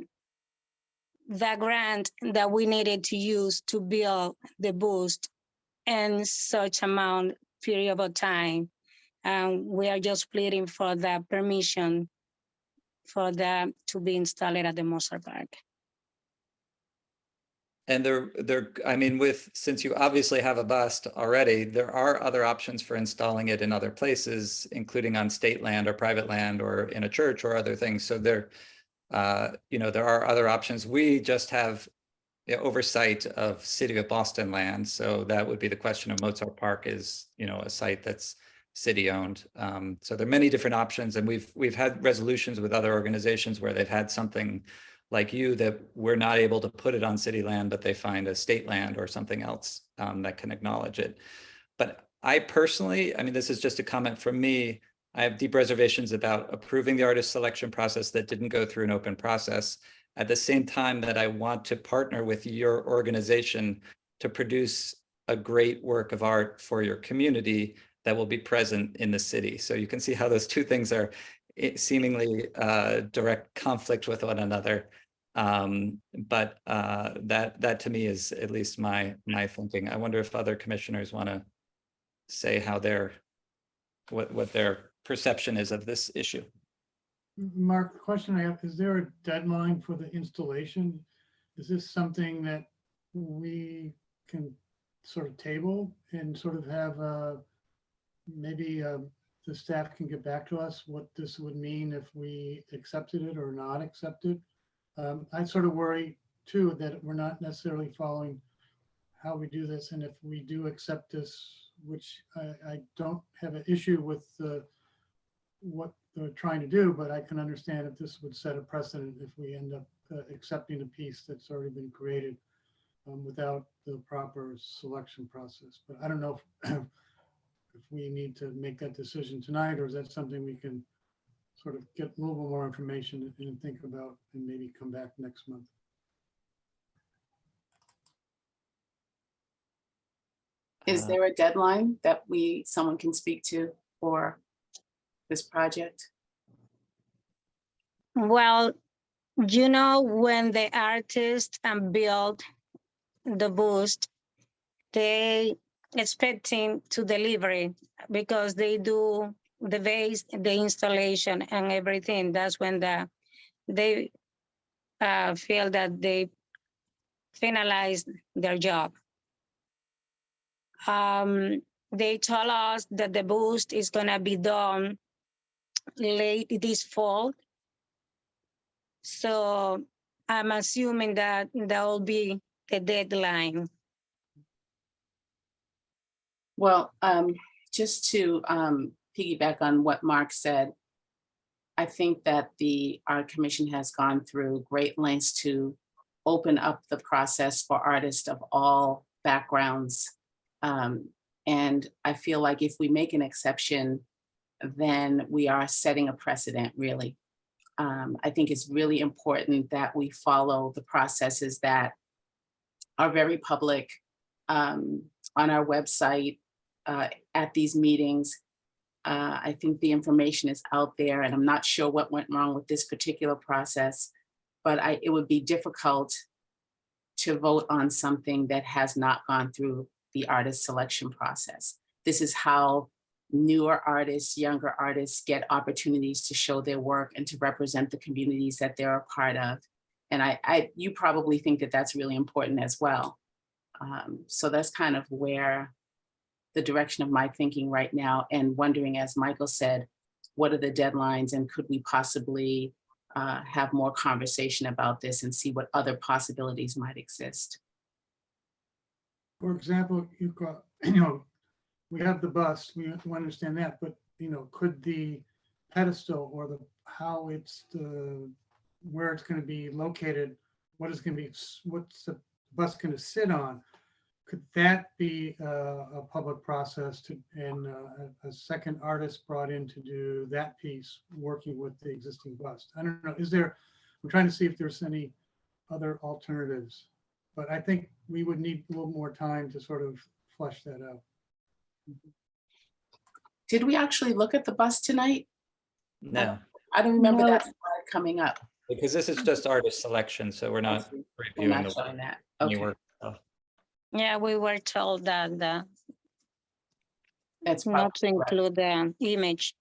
S17: the grant that we needed to use to build the boost in such amount period of time. We are just pleading for the permission for that to be installed at the Mozart Park.
S2: And I mean, since you obviously have a bust already, there are other options for installing it in other places, including on state land or private land or in a church or other things. So there are other options. We just have oversight of City of Boston land. So that would be the question of Mozart Park is, a site that's city owned. So there are many different options, and we've had resolutions with other organizations where they've had something like you that we're not able to put it on city land, but they find a state land or something else that can acknowledge it. But I personally, I mean, this is just a comment from me, I have deep reservations about approving the artist selection process that didn't go through an open process, at the same time that I want to partner with your organization to produce a great work of art for your community that will be present in the city. So you can see how those two things are seemingly direct conflict with one another. But that to me is at least my thinking. I wonder if other commissioners want to say how what their perception is of this issue.
S12: Mark, the question I have, is there a deadline for the installation? Is this something that we can sort of table and sort of have maybe the staff can get back to us what this would mean if we accepted it or not accepted? I sort of worry too that we're not necessarily following how we do this. And if we do accept this, which I don't have an issue with what they're trying to do, but I can understand if this would set a precedent if we end up accepting a piece that's already been created without the proper selection process. But I don't know if we need to make that decision tonight, or is that something we can sort of get a little bit more information and think about and maybe come back next month.
S3: Is there a deadline that someone can speak to for this project?
S17: Well, when the artist build the boost, they expecting to deliver it because they do the base, the installation and everything. That's when they feel that they finalized their job. They told us that the boost is gonna be done late this fall. So I'm assuming that will be the deadline.
S3: Well, just to piggyback on what Mark said, I think that the Art Commission has gone through great lengths to open up the process for artists of all backgrounds. And I feel like if we make an exception, then we are setting a precedent, really. I think it's really important that we follow the processes that are very public on our website, at these meetings. I think the information is out there, and I'm not sure what went wrong with this particular process, but it would be difficult to vote on something that has not gone through the artist selection process. This is how newer artists, younger artists get opportunities to show their work and to represent the communities that they're a part of. And you probably think that that's really important as well. So that's kind of where the direction of my thinking right now, and wondering, as Michael said, what are the deadlines and could we possibly have more conversation about this and see what other possibilities might exist?
S12: For example, you've got, we have the bust, we understand that, but could the pedestal or where it's going to be located, what's the bust going to sit on? could that be a public process and a second artist brought in to do that piece, working with the existing bust? I don't know. I'm trying to see if there's any other alternatives, but I think we would need a little more time to sort of flesh that out.
S3: Did we actually look at the bust tonight?
S2: No,
S3: I don't remember
S17: No.
S3: that slide coming up.
S2: because this is just artist selection, so we're not
S3: We're
S2: reviewing
S3: not
S2: the
S3: showing that.
S2: any
S3: Okay,
S2: work stuff.
S17: Yeah, we were told that
S3: that's
S17: not to
S3: probably right.
S17: include the image.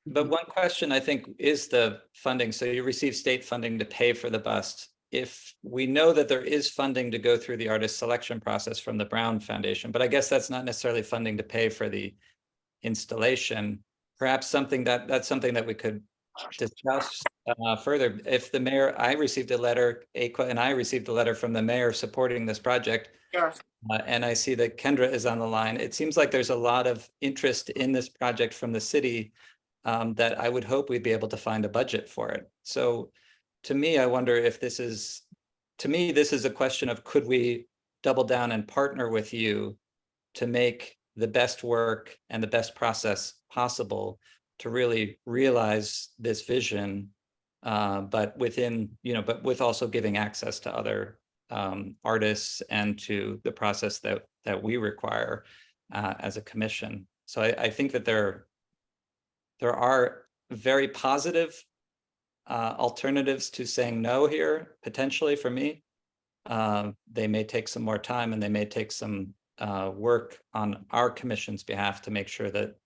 S2: But one question I think is the funding. So you receive state funding to pay for the bust. If we know that there is funding to go through the artist selection process from the Brown Foundation, but I guess that's not necessarily funding to pay for the installation, perhaps that's something that we could discuss further. If the mayor, I received a letter, Aqua and I received a letter from the mayor supporting this project.
S3: Sure.
S2: And I see that Kendra is on the line. It seems like there's a lot of interest in this project from the city that I would hope we'd be able to find a budget for it. So to me, I wonder if this is a question of, could we double down and partner with you to make the best work and the best process possible to really realize this vision, but but with also giving access to other artists and to the process that we require as a commission. So I think that there are very positive alternatives to saying no here, potentially for me. They may take some more time and they may take some work on our commission's behalf to make sure that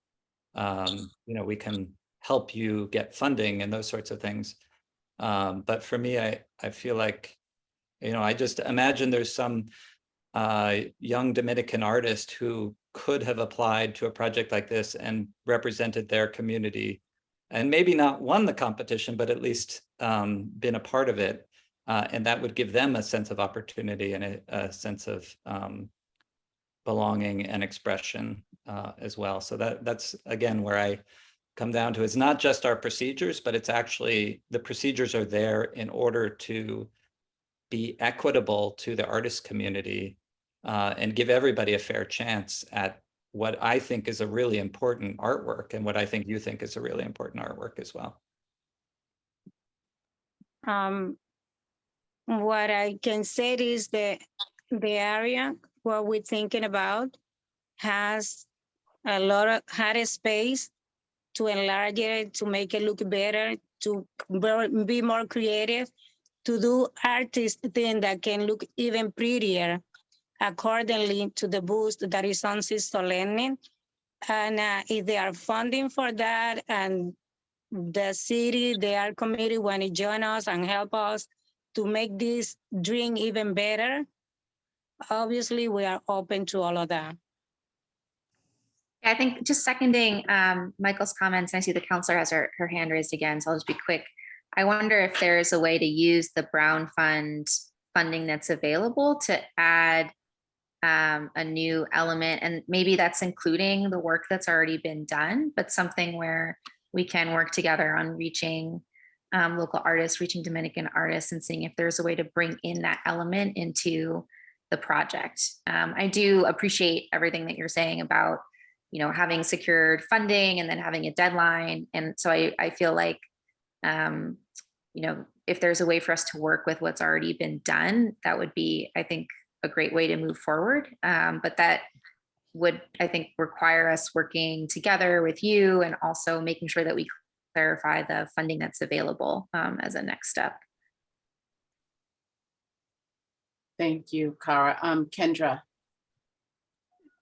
S2: we can help you get funding and those sorts of things. But for me, I feel like, I just imagine there's some young Dominican artist who could have applied to a project like this and represented their community, and maybe not won the competition, but at least been a part of it. And that would give them a sense of opportunity and a sense of belonging and expression as well. So that's, again, where I come down to. It's not just our procedures, but it's actually the procedures are there in order to be equitable to the artist community and give everybody a fair chance at what I think is a really important artwork and what I think you think is a really important artwork as well.
S17: What I can say is the area what we're thinking about has had a space to enlarge it, to make it look better, to be more creative, to do artist thing that can look even prettier accordingly to the boost that is on Souledad. And if they are funding for that, and the city, the art committee want to join us and help us to make this dream even better, obviously we are open to all of that.
S9: I think just seconding Michael's comments, I see the counselor has her hand raised again, so I'll just be quick. I wonder if there's a way to use the Brown Fund funding that's available to add a new element, and maybe that's including the work that's already been done, but something where we can work together on reaching local artists, reaching Dominican artists, and seeing if there's a way to bring in that element into the project. I do appreciate everything that you're saying about, having secured funding and then having a deadline. And so I feel like, if there's a way for us to work with what's already been done, that would be, I think, a great way to move forward. But that would, I think, require us working together with you and also making sure that we clarify the funding that's available as a next step.
S3: Thank you, Cara. Kendra.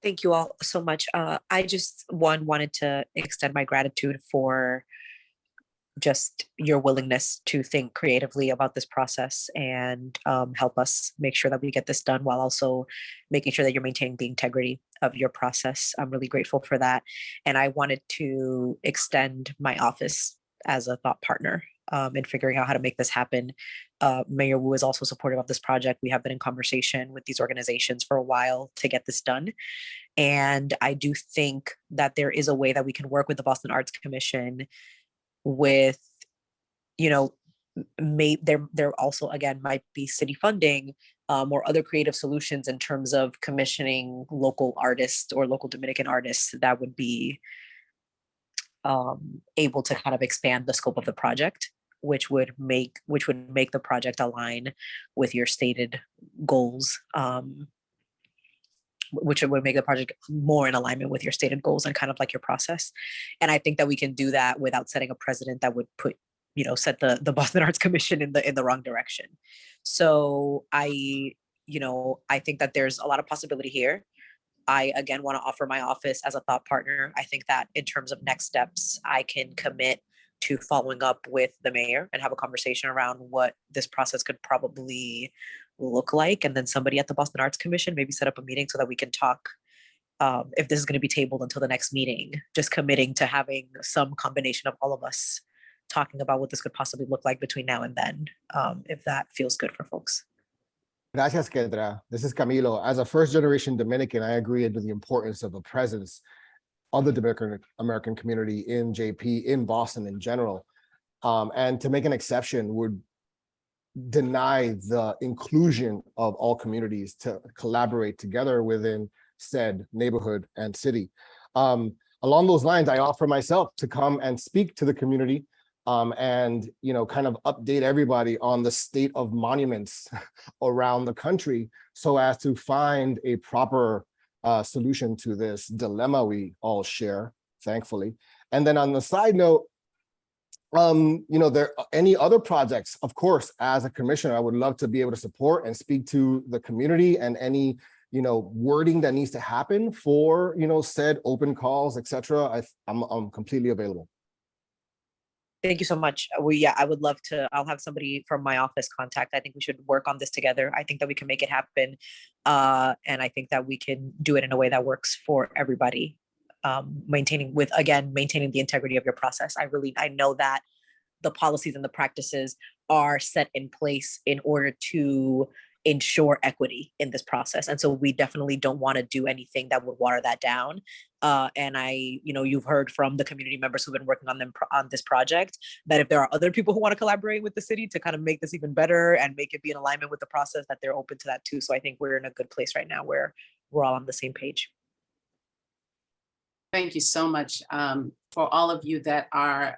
S18: Thank you all so much. I just wanted to extend my gratitude for just your willingness to think creatively about this process and help us make sure that we get this done while also making sure that you're maintaining the integrity of your process. I'm really grateful for that. And I wanted to extend my office as a thought partner in figuring out how to make this happen. Mayor Wu is also supportive of this project. We have been in conversation with these organizations for a while to get this done. And I do think that there is a way that we can work with the Boston Arts Commission with, there also, again, might be city funding, or other creative solutions in terms of commissioning local artists or local Dominican artists that would be able to kind of expand the scope of the project, which would make the project align with your stated goals, which would make the project more in alignment with your stated goals and kind of like your process. And I think that we can do that without setting a precedent that would put, set the Boston Arts Commission in the wrong direction. So I think that there's a lot of possibility here. I, again, want to offer my office as a thought partner. I think that in terms of next steps, I can commit to following up with the mayor and have a conversation around what this process could probably look like. And then somebody at the Boston Arts Commission, maybe set up a meeting so that we can talk, if this is going to be tabled until the next meeting, just committing to having some combination of all of us talking about what this could possibly look like between now and then, if that feels good for folks.
S4: Gracias, Kendra. This is Camilo. As a first-generation Dominican, I agree with the importance of a presence of the Dominican American community in JP, in Boston in general. And to make an exception would deny the inclusion of all communities to collaborate together within said neighborhood and city. Along those lines, I offer myself to come and speak to the community and kind of update everybody on the state of monuments around the country so as to find a proper solution to this dilemma we all share, thankfully. And then on the side note, there any other projects, of course, as a commissioner, I would love to be able to support and speak to the community and any wording that needs to happen for said open calls, etc. I'm completely available.
S18: Thank you so much. I would love to. I'll have somebody from my office contact. I think we should work on this together. I think that we can make it happen. And I think that we can do it in a way that works for everybody. Maintaining the integrity of your process. I know that the policies and the practices are set in place in order to ensure equity in this process. And so we definitely don't want to do anything that would water that down. And you've heard from the community members who've been working on this project, that if there are other people who want to collaborate with the city to kind of make this even better and make it be in alignment with the process, that they're open to that too. So I think we're in a good place right now where we're all on the same page.
S3: Thank you so much for all of you that are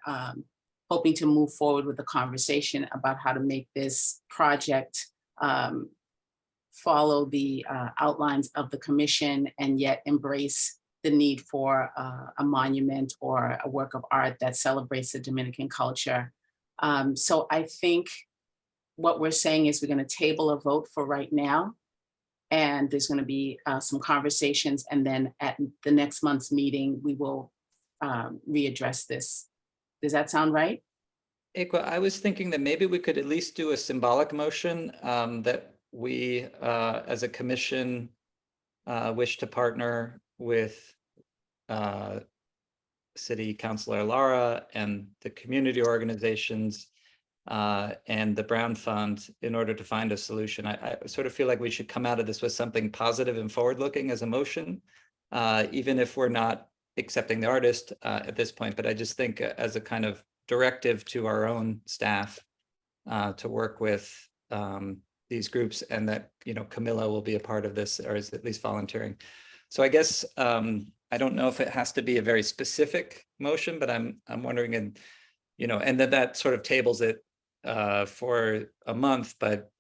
S3: hoping to move forward with the conversation about how to make this project follow the outlines of the commission and yet embrace the need for a monument or a work of art that celebrates the Dominican culture. So I think what we're saying is we're going to table a vote for right now. And there's going to be some conversations, and then at the next month's meeting, we will readdress this. Does that sound right?
S2: Ekwa, I was thinking that maybe we could at least do a symbolic motion that we, as a commission, wish to partner with City Councilor Lara and the community organizations and the Brown Fund in order to find a solution. I sort of feel like we should come out of this with something positive and forward-looking as a motion, even if we're not accepting the artist at this point. But I just think as a kind of directive to our own staff to work with these groups, and that Camilla will be a part of this, or is at least volunteering. So I guess I don't know if it has to be a very specific motion, but I'm wondering, and and that sort of tables it for a month, but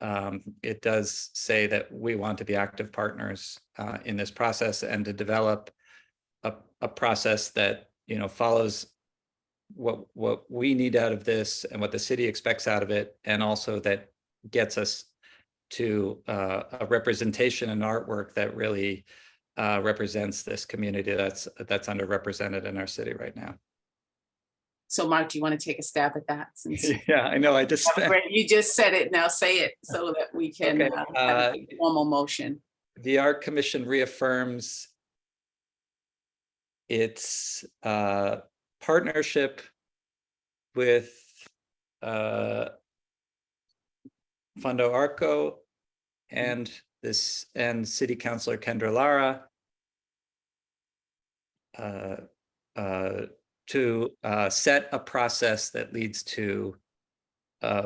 S2: it does say that we want to be active partners in this process and to develop a process that follows what we need out of this and what the city expects out of it, and also that gets us to a representation and artwork that really represents this community that's underrepresented in our city right now.
S3: So Mark, do you want to take a stab at that? Since
S2: yeah, I know.
S3: You just said it. Now say it so that we can have a formal motion.
S2: The Art Commission reaffirms its partnership with Fondo Arco and City Councilor Kendra Lara to set a process that leads to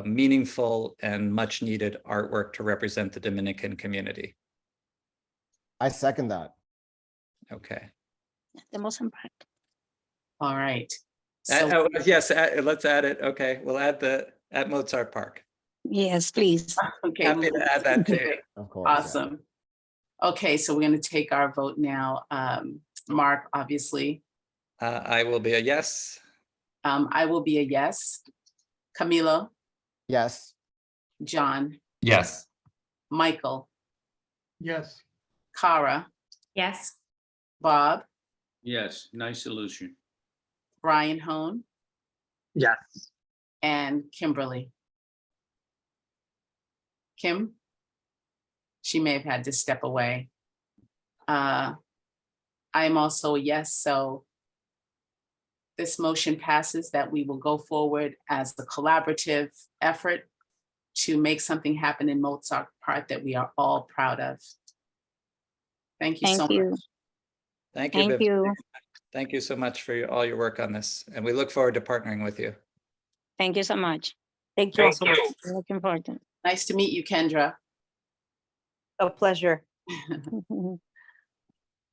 S2: meaningful and much needed artwork to represent the Dominican community.
S4: I second that.
S2: Okay.
S17: The Mozart Park.
S3: All right.
S2: Yes, let's add it. Okay, we'll add at Mozart Park.
S17: Yes, please.
S3: Okay.
S2: Happy to add that too.
S4: Of course. Yeah.
S3: Awesome. Okay, so we're going to take our vote now. Mark, obviously.
S2: I will be a yes.
S3: I will be a yes. Camilo,
S4: Yes.
S3: John,
S2: Yes.
S3: Michael,
S12: Yes.
S3: Cara,
S9: Yes.
S3: Bob,
S6: Yes, nice solution.
S3: Brian Hone,
S7: Yes.
S3: and Kimberly. Kim? She may have had to step away. I am also a yes, so this motion passes that we will go forward as a collaborative effort to make something happen in Mozart Park that we are all proud of. Thank you so much.
S2: Thank you.
S17: Thank
S2: Viv.
S17: you.
S2: Thank you so much for all your work on this, and we look forward to partnering with you.
S17: Thank you so much.
S18: Thank you all so much.
S17: Looking forward to it.
S3: Nice to meet you, Kendra.
S18: A pleasure.
S3: All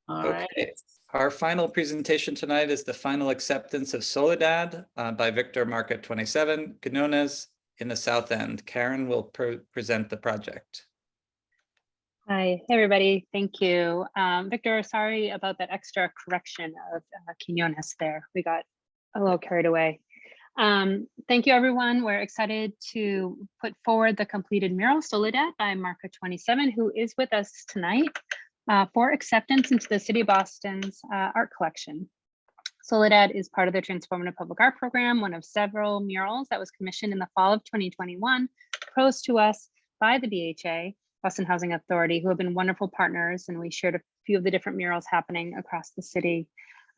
S2: Okay.
S3: right.
S2: Our final presentation tonight is the final acceptance of Soledad by Victor Market 27, Quiñonez in the South End. Karen will present the project.
S1: Hi, everybody. Thank you. Victor, sorry about that extra correction of Quiñonez there. We got a little carried away. Thank you, everyone. We're excited to put forward the completed mural Soledad by Marca 27, who is with us tonight for acceptance into the City of Boston's art collection. Soledad is part of the Transformative Public Art Program, one of several murals that was commissioned in the fall of 2021, proposed to us by the BHA, Boston Housing Authority, who have been wonderful partners, and we shared a few of the different murals happening across the city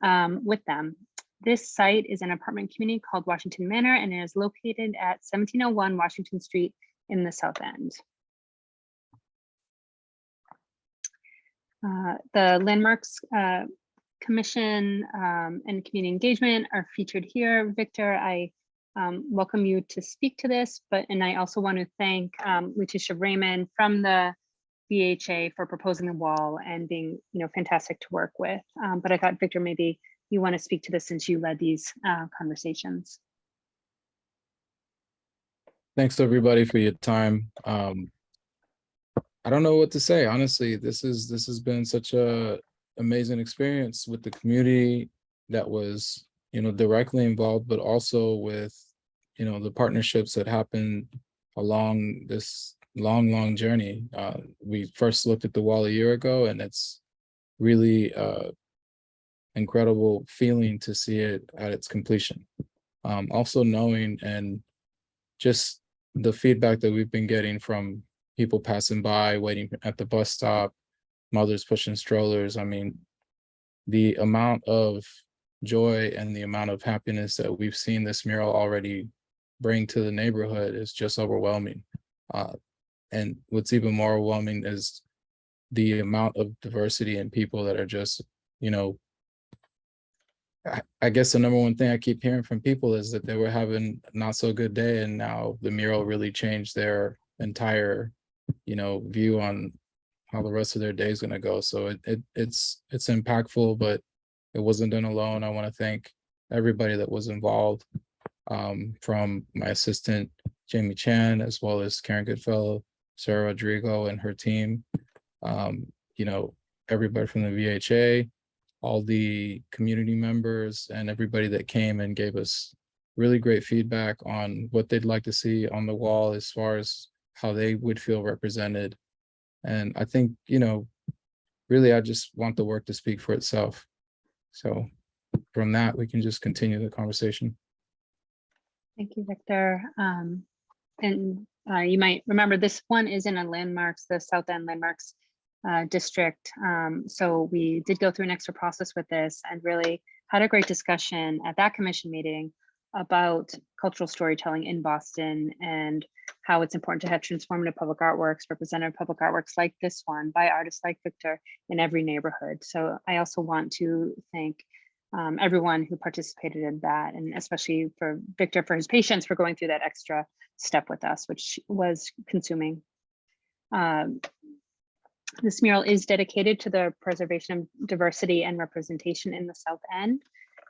S1: with them. This site is an apartment community called Washington Manor, and it is located at 1701 Washington Street in the South End. The Landmarks Commission and Community Engagement are featured here. Victor, I welcome you to speak to this, and I also want to thank Letitia Raymond from the BHA for proposing the wall and being fantastic to work with. But I thought, Victor, maybe you want to speak to this since you led these conversations.
S19: Thanks everybody for your time. I don't know what to say, honestly. This has been such a amazing experience with the community that was, directly involved, but also with, the partnerships that happened along this long journey. We first looked at the wall a year ago, and it's really incredible feeling to see it at its completion. Also knowing and just the feedback that we've been getting from people passing by, waiting at the bus stop, mothers pushing strollers. I mean, the amount of joy and the amount of happiness that we've seen this mural already bring to the neighborhood is just overwhelming. And what's even more overwhelming is the amount of diversity and people that are just, I guess the number one thing I keep hearing from people is that they were having a not so good day, and now the mural really changed their entire, view on how the rest of their day is going to go. So it's impactful, but it wasn't done alone. I want to thank everybody that was involved, from my assistant, Jamie Chan, as well as Karen Goodfellow, Sarah Rodrigo and her team, everybody from the VHA, all the community members, and everybody that came and gave us really great feedback on what they'd like to see on the wall as far as how they would feel represented. And I think, really, I just want the work to speak for itself. So from that, we can just continue the conversation.
S1: Thank you, Victor. And you might remember this one is in a landmarks, the South End Landmarks district. So we did go through an extra process with this and really had a great discussion at that commission meeting about cultural storytelling in Boston and how it's important to have transformative public artworks, representative public artworks like this one by artists like Victor in every neighborhood. So I also want to thank everyone who participated in that, and especially for Victor for his patience for going through that extra step with us, which was consuming. This mural is dedicated to the preservation of diversity and representation in the South End.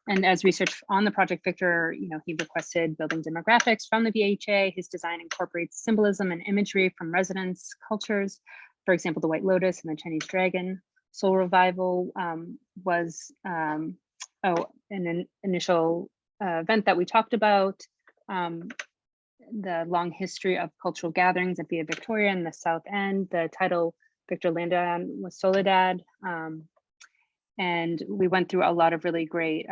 S1: And as research on the project, Victor, he requested building demographics from the BHA. His design incorporates symbolism and imagery from residents' cultures. For example, the White Lotus and the Chinese Dragon. Soul Revival was an initial event that we talked about. The long history of cultural gatherings at Via Victoria in the South End. The title Victor landed on was Souledad. And we went through a lot of really great,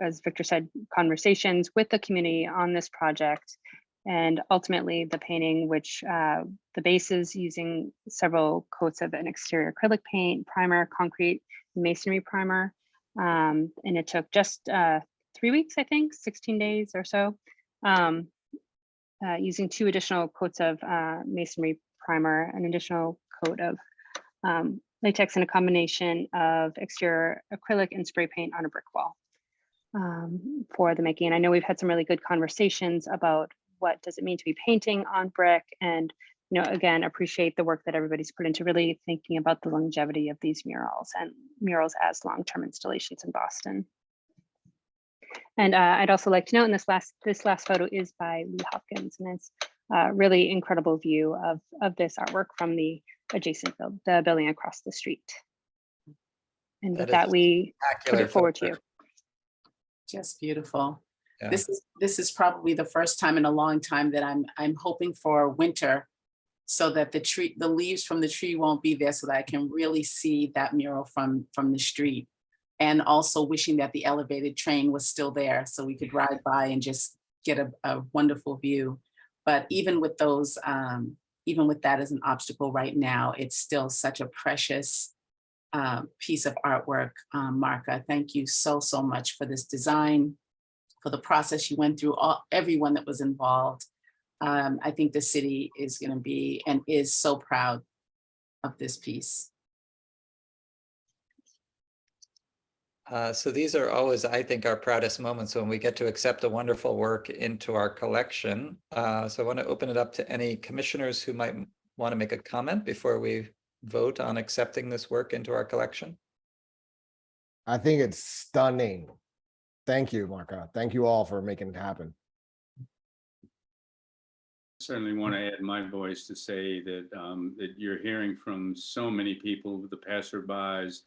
S1: as Victor said, conversations with the community on this project. And ultimately the painting, which the base is using several coats of an exterior acrylic paint, primer, concrete, masonry primer. And it took just 3 weeks, I think, 16 days or so, using 2 additional coats of masonry primer, an additional coat of latex, and a combination of exterior acrylic and spray paint on a brick wall for the making. And I know we've had some really good conversations about what does it mean to be painting on brick, and again, appreciate the work that everybody's put into really thinking about the longevity of these murals and murals as long-term installations in Boston. And I'd also like to note, and this last photo is by Lee Hopkins, and it's a really incredible view of this artwork from the adjacent the building across the street. And with that, we put it forward to you.
S3: Just beautiful.
S2: Yeah.
S3: This is probably the first time in a long time that I'm hoping for winter, so that the leaves from the tree won't be there, so that I can really see that mural from the street. And also wishing that the elevated train was still there, so we could ride by and just get a wonderful view. But even with those, even with that as an obstacle right now, it's still such a precious piece of artwork. Marka, thank you so much for this design, for the process you went through, everyone that was involved. I think the city is going to be and is so proud of this piece.
S2: So these are always, I think, our proudest moments when we get to accept a wonderful work into our collection. So I want to open it up to any commissioners who might want to make a comment before we vote on accepting this work into our collection.
S4: I think it's stunning. Thank you, Marka. Thank you all for making it happen.
S6: Certainly want to add my voice to say that that you're hearing from so many people, the passerbys,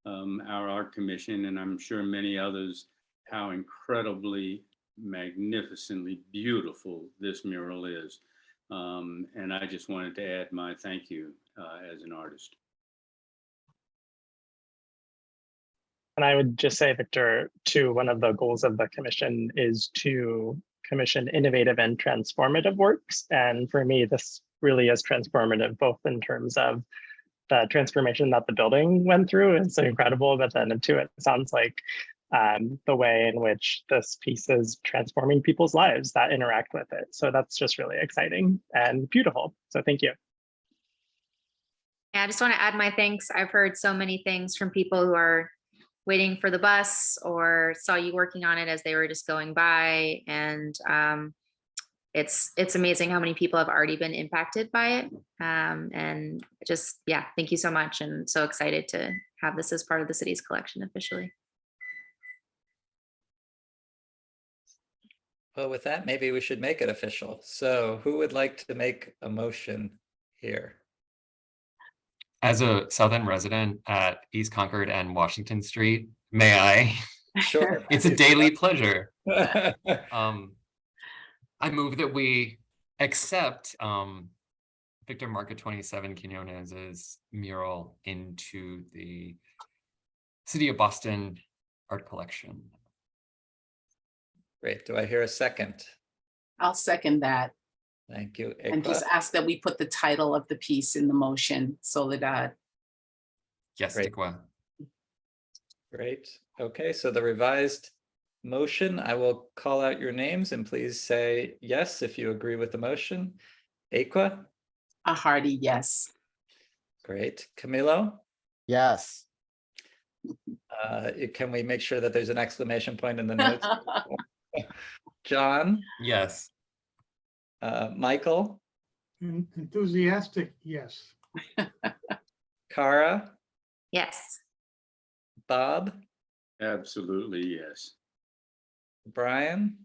S6: our art commission, and I'm sure many others, how incredibly magnificently beautiful this mural is. And I just wanted to add my thank you as an artist.
S7: And I would just say, Victor, too, one of the goals of the commission is to commission innovative and transformative works. And for me, this really is transformative, both in terms of the transformation that the building went through is incredible, but then too, it sounds like the way in which this piece is transforming people's lives that interact with it. So that's just really exciting and beautiful. So thank you.
S20: Yeah, I just want to add my thanks. I've heard so many things from people who are waiting for the bus or saw you working on it as they were just going by. And it's amazing how many people have already been impacted by it. And just, yeah, thank you so much. And so excited to have this as part of the city's collection officially.
S2: Well, with that, maybe we should make it official. So who would like to make a motion here?
S21: As a South End resident at East Concord and Washington Street, may I?
S2: Sure.
S21: It's a daily pleasure. I move that we accept Victor Market 27 Quiñonez's mural into the City of Boston art collection.
S2: Great. Do I hear a second?
S3: I'll second that.
S2: Thank you.
S3: And just ask that we put the title of the piece in the motion, Souledad.
S21: Yes, Ikwa.
S2: Great. Okay, so the revised motion, I will call out your names and please say yes if you agree with the motion. Ikwa?
S3: A hearty yes.
S2: Great. Camilo?
S4: Yes.
S2: Can we make sure that there's an exclamation point in the notes? John,
S21: Yes.
S2: Michael,
S12: Enthusiastic, yes.
S2: Cara,
S20: Yes.
S2: Bob,
S6: Absolutely, yes.
S2: Brian,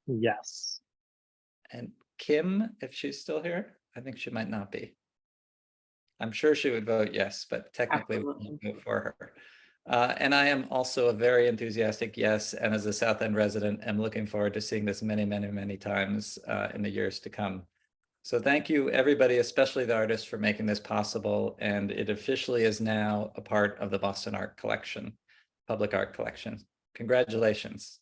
S7: Yes.
S2: and Kim, if she's still here. I think she might not be. I'm sure she would vote yes, but technically we can't vote for her. And I am also a very enthusiastic yes, and as a South End resident, am looking forward to seeing this many, many, many times in the years to come. So thank you, everybody, especially the artists, for making this possible. And it officially is now a part of the Boston Art Collection, Public Art Collection. Congratulations.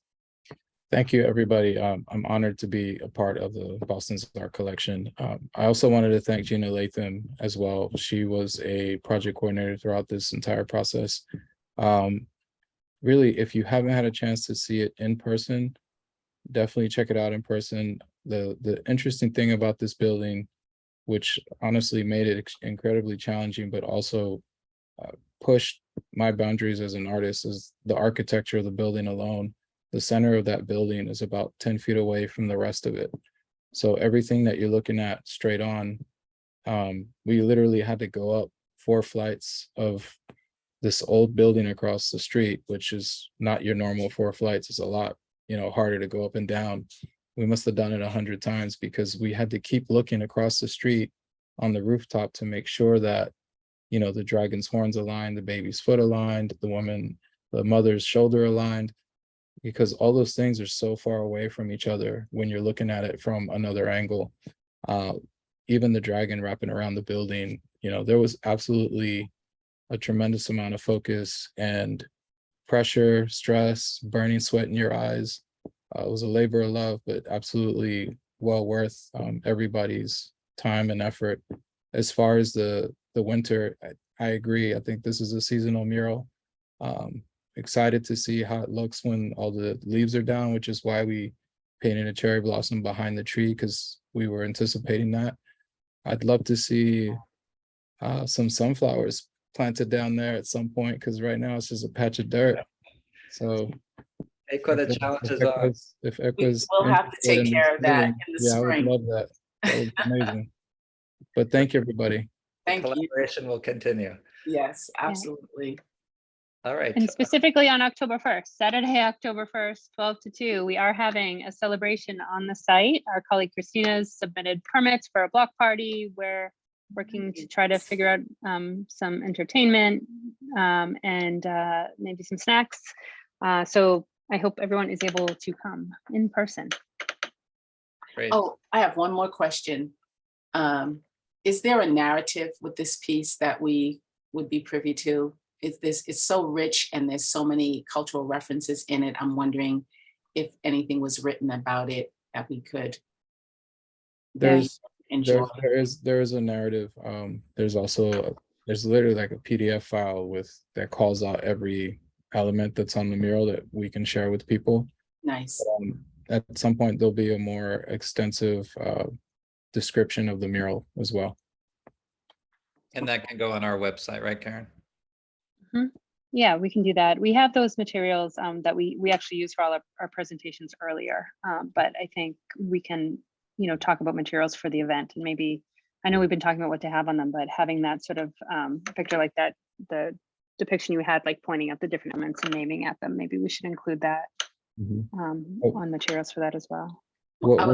S19: Thank you, everybody. I'm honored to be a part of the Boston's Art Collection. I also wanted to thank Gina Latham as well. She was a project coordinator throughout this entire process. Really, if you haven't had a chance to see it in person, definitely check it out in person. The interesting thing about this building, which honestly made it incredibly challenging, but also pushed my boundaries as an artist, is the architecture of the building alone. The center of that building is about 10 feet away from the rest of it. So everything that you're looking at straight on, we literally had to go up 4 flights of this old building across the street, which is not your normal 4 flights. It's a lot, harder to go up and down. We must have done it 100 times because we had to keep looking across the street on the rooftop to make sure that, the dragon's horns aligned, the baby's foot aligned, the mother's shoulder aligned, because all those things are so far away from each other when you're looking at it from another angle. Even the dragon wrapping around the building, there was absolutely a tremendous amount of focus and pressure, stress, burning sweat in your eyes. It was a labor of love, but absolutely well worth everybody's time and effort. As far as the winter, I agree. I think this is a seasonal mural. Excited to see how it looks when all the leaves are down, which is why we painted a cherry blossom behind the tree, because we were anticipating that. I'd love to see some sunflowers planted down there at some point, because right now it's just a patch of dirt. So
S2: Equa, the challenge is on.
S19: If Equa's
S3: we'll have to take care of that in the
S19: yeah,
S3: spring.
S19: I would love that. That would be amazing. But thank you, everybody.
S3: Thank you.
S2: Collaboration will continue.
S3: Yes, absolutely.
S2: All right.
S1: And specifically on October 1st, Saturday, October 1st, 12 to 2, we are having a celebration on the site. Our colleague Christina's submitted permits for a block party. We're working to try to figure out some entertainment and maybe some snacks. So I hope everyone is able to come in person.
S2: Great.
S3: Oh, I have one more question. Is there a narrative with this piece that we would be privy to? It's so rich and there's so many cultural references in it. I'm wondering if anything was written about it that we could enjoy.
S19: There is a narrative. There's literally like a PDF file that calls out every element that's on the mural that we can share with people.
S3: Nice.
S19: At some point, there'll be a more extensive description of the mural as well.
S2: And that can go on our website, right, Karen?
S1: Mm-hmm. Yeah, we can do that. We have those materials that we actually use for all our presentations earlier. But I think we can, talk about materials for the event, and maybe, I know we've been talking about what to have on them, but having that sort of picture like that, the depiction you had, like pointing at the different elements and naming at them, maybe we should include that on materials for that as well.
S19: What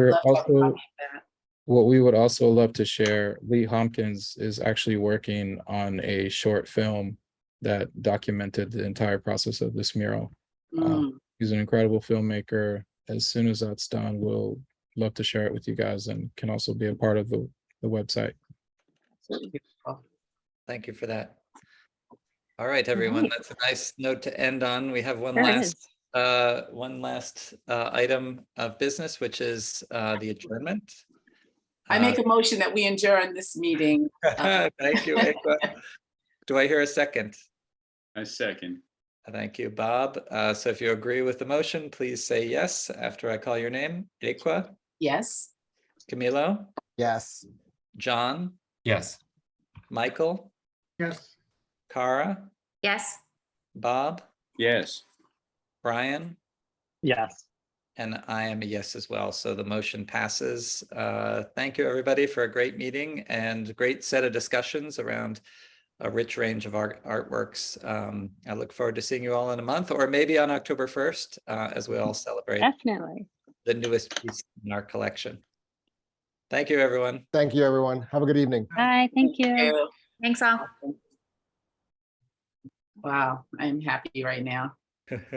S19: we would also love to share, Lee Hopkins is actually working on a short film that documented the entire process of this mural. He's an incredible filmmaker. As soon as that's done, we'll love to share it with you guys, and can also be a part of the website.
S2: Thank you for that. All right, everyone, that's a nice note to end on. We have one last item of business, which is the adjournment.
S3: I make a motion that we adjourn this meeting.
S2: Thank you, Equa. Do I hear a second?
S6: I second.
S2: Thank you, Bob. So if you agree with the motion, please say yes after I call your name. Equa?
S3: Yes.
S2: Camilo?
S4: Yes.
S2: John?
S21: Yes.
S2: Michael?
S12: Yes.
S2: Cara?
S20: Yes.
S2: Bob?
S6: Yes.
S2: Brian,
S7: Yes.
S2: and I am a yes as well. So the motion passes. Thank you, everybody, for a great meeting and great set of discussions around a rich range of artworks. I look forward to seeing you all in a month, or maybe on October 1st, as we all celebrate
S1: Definitely.
S2: the newest piece in our collection. Thank you, everyone.
S4: Thank you, everyone. Have a good evening.
S1: Bye. Thank you.
S20: Thanks all.
S3: Wow, I'm happy right now.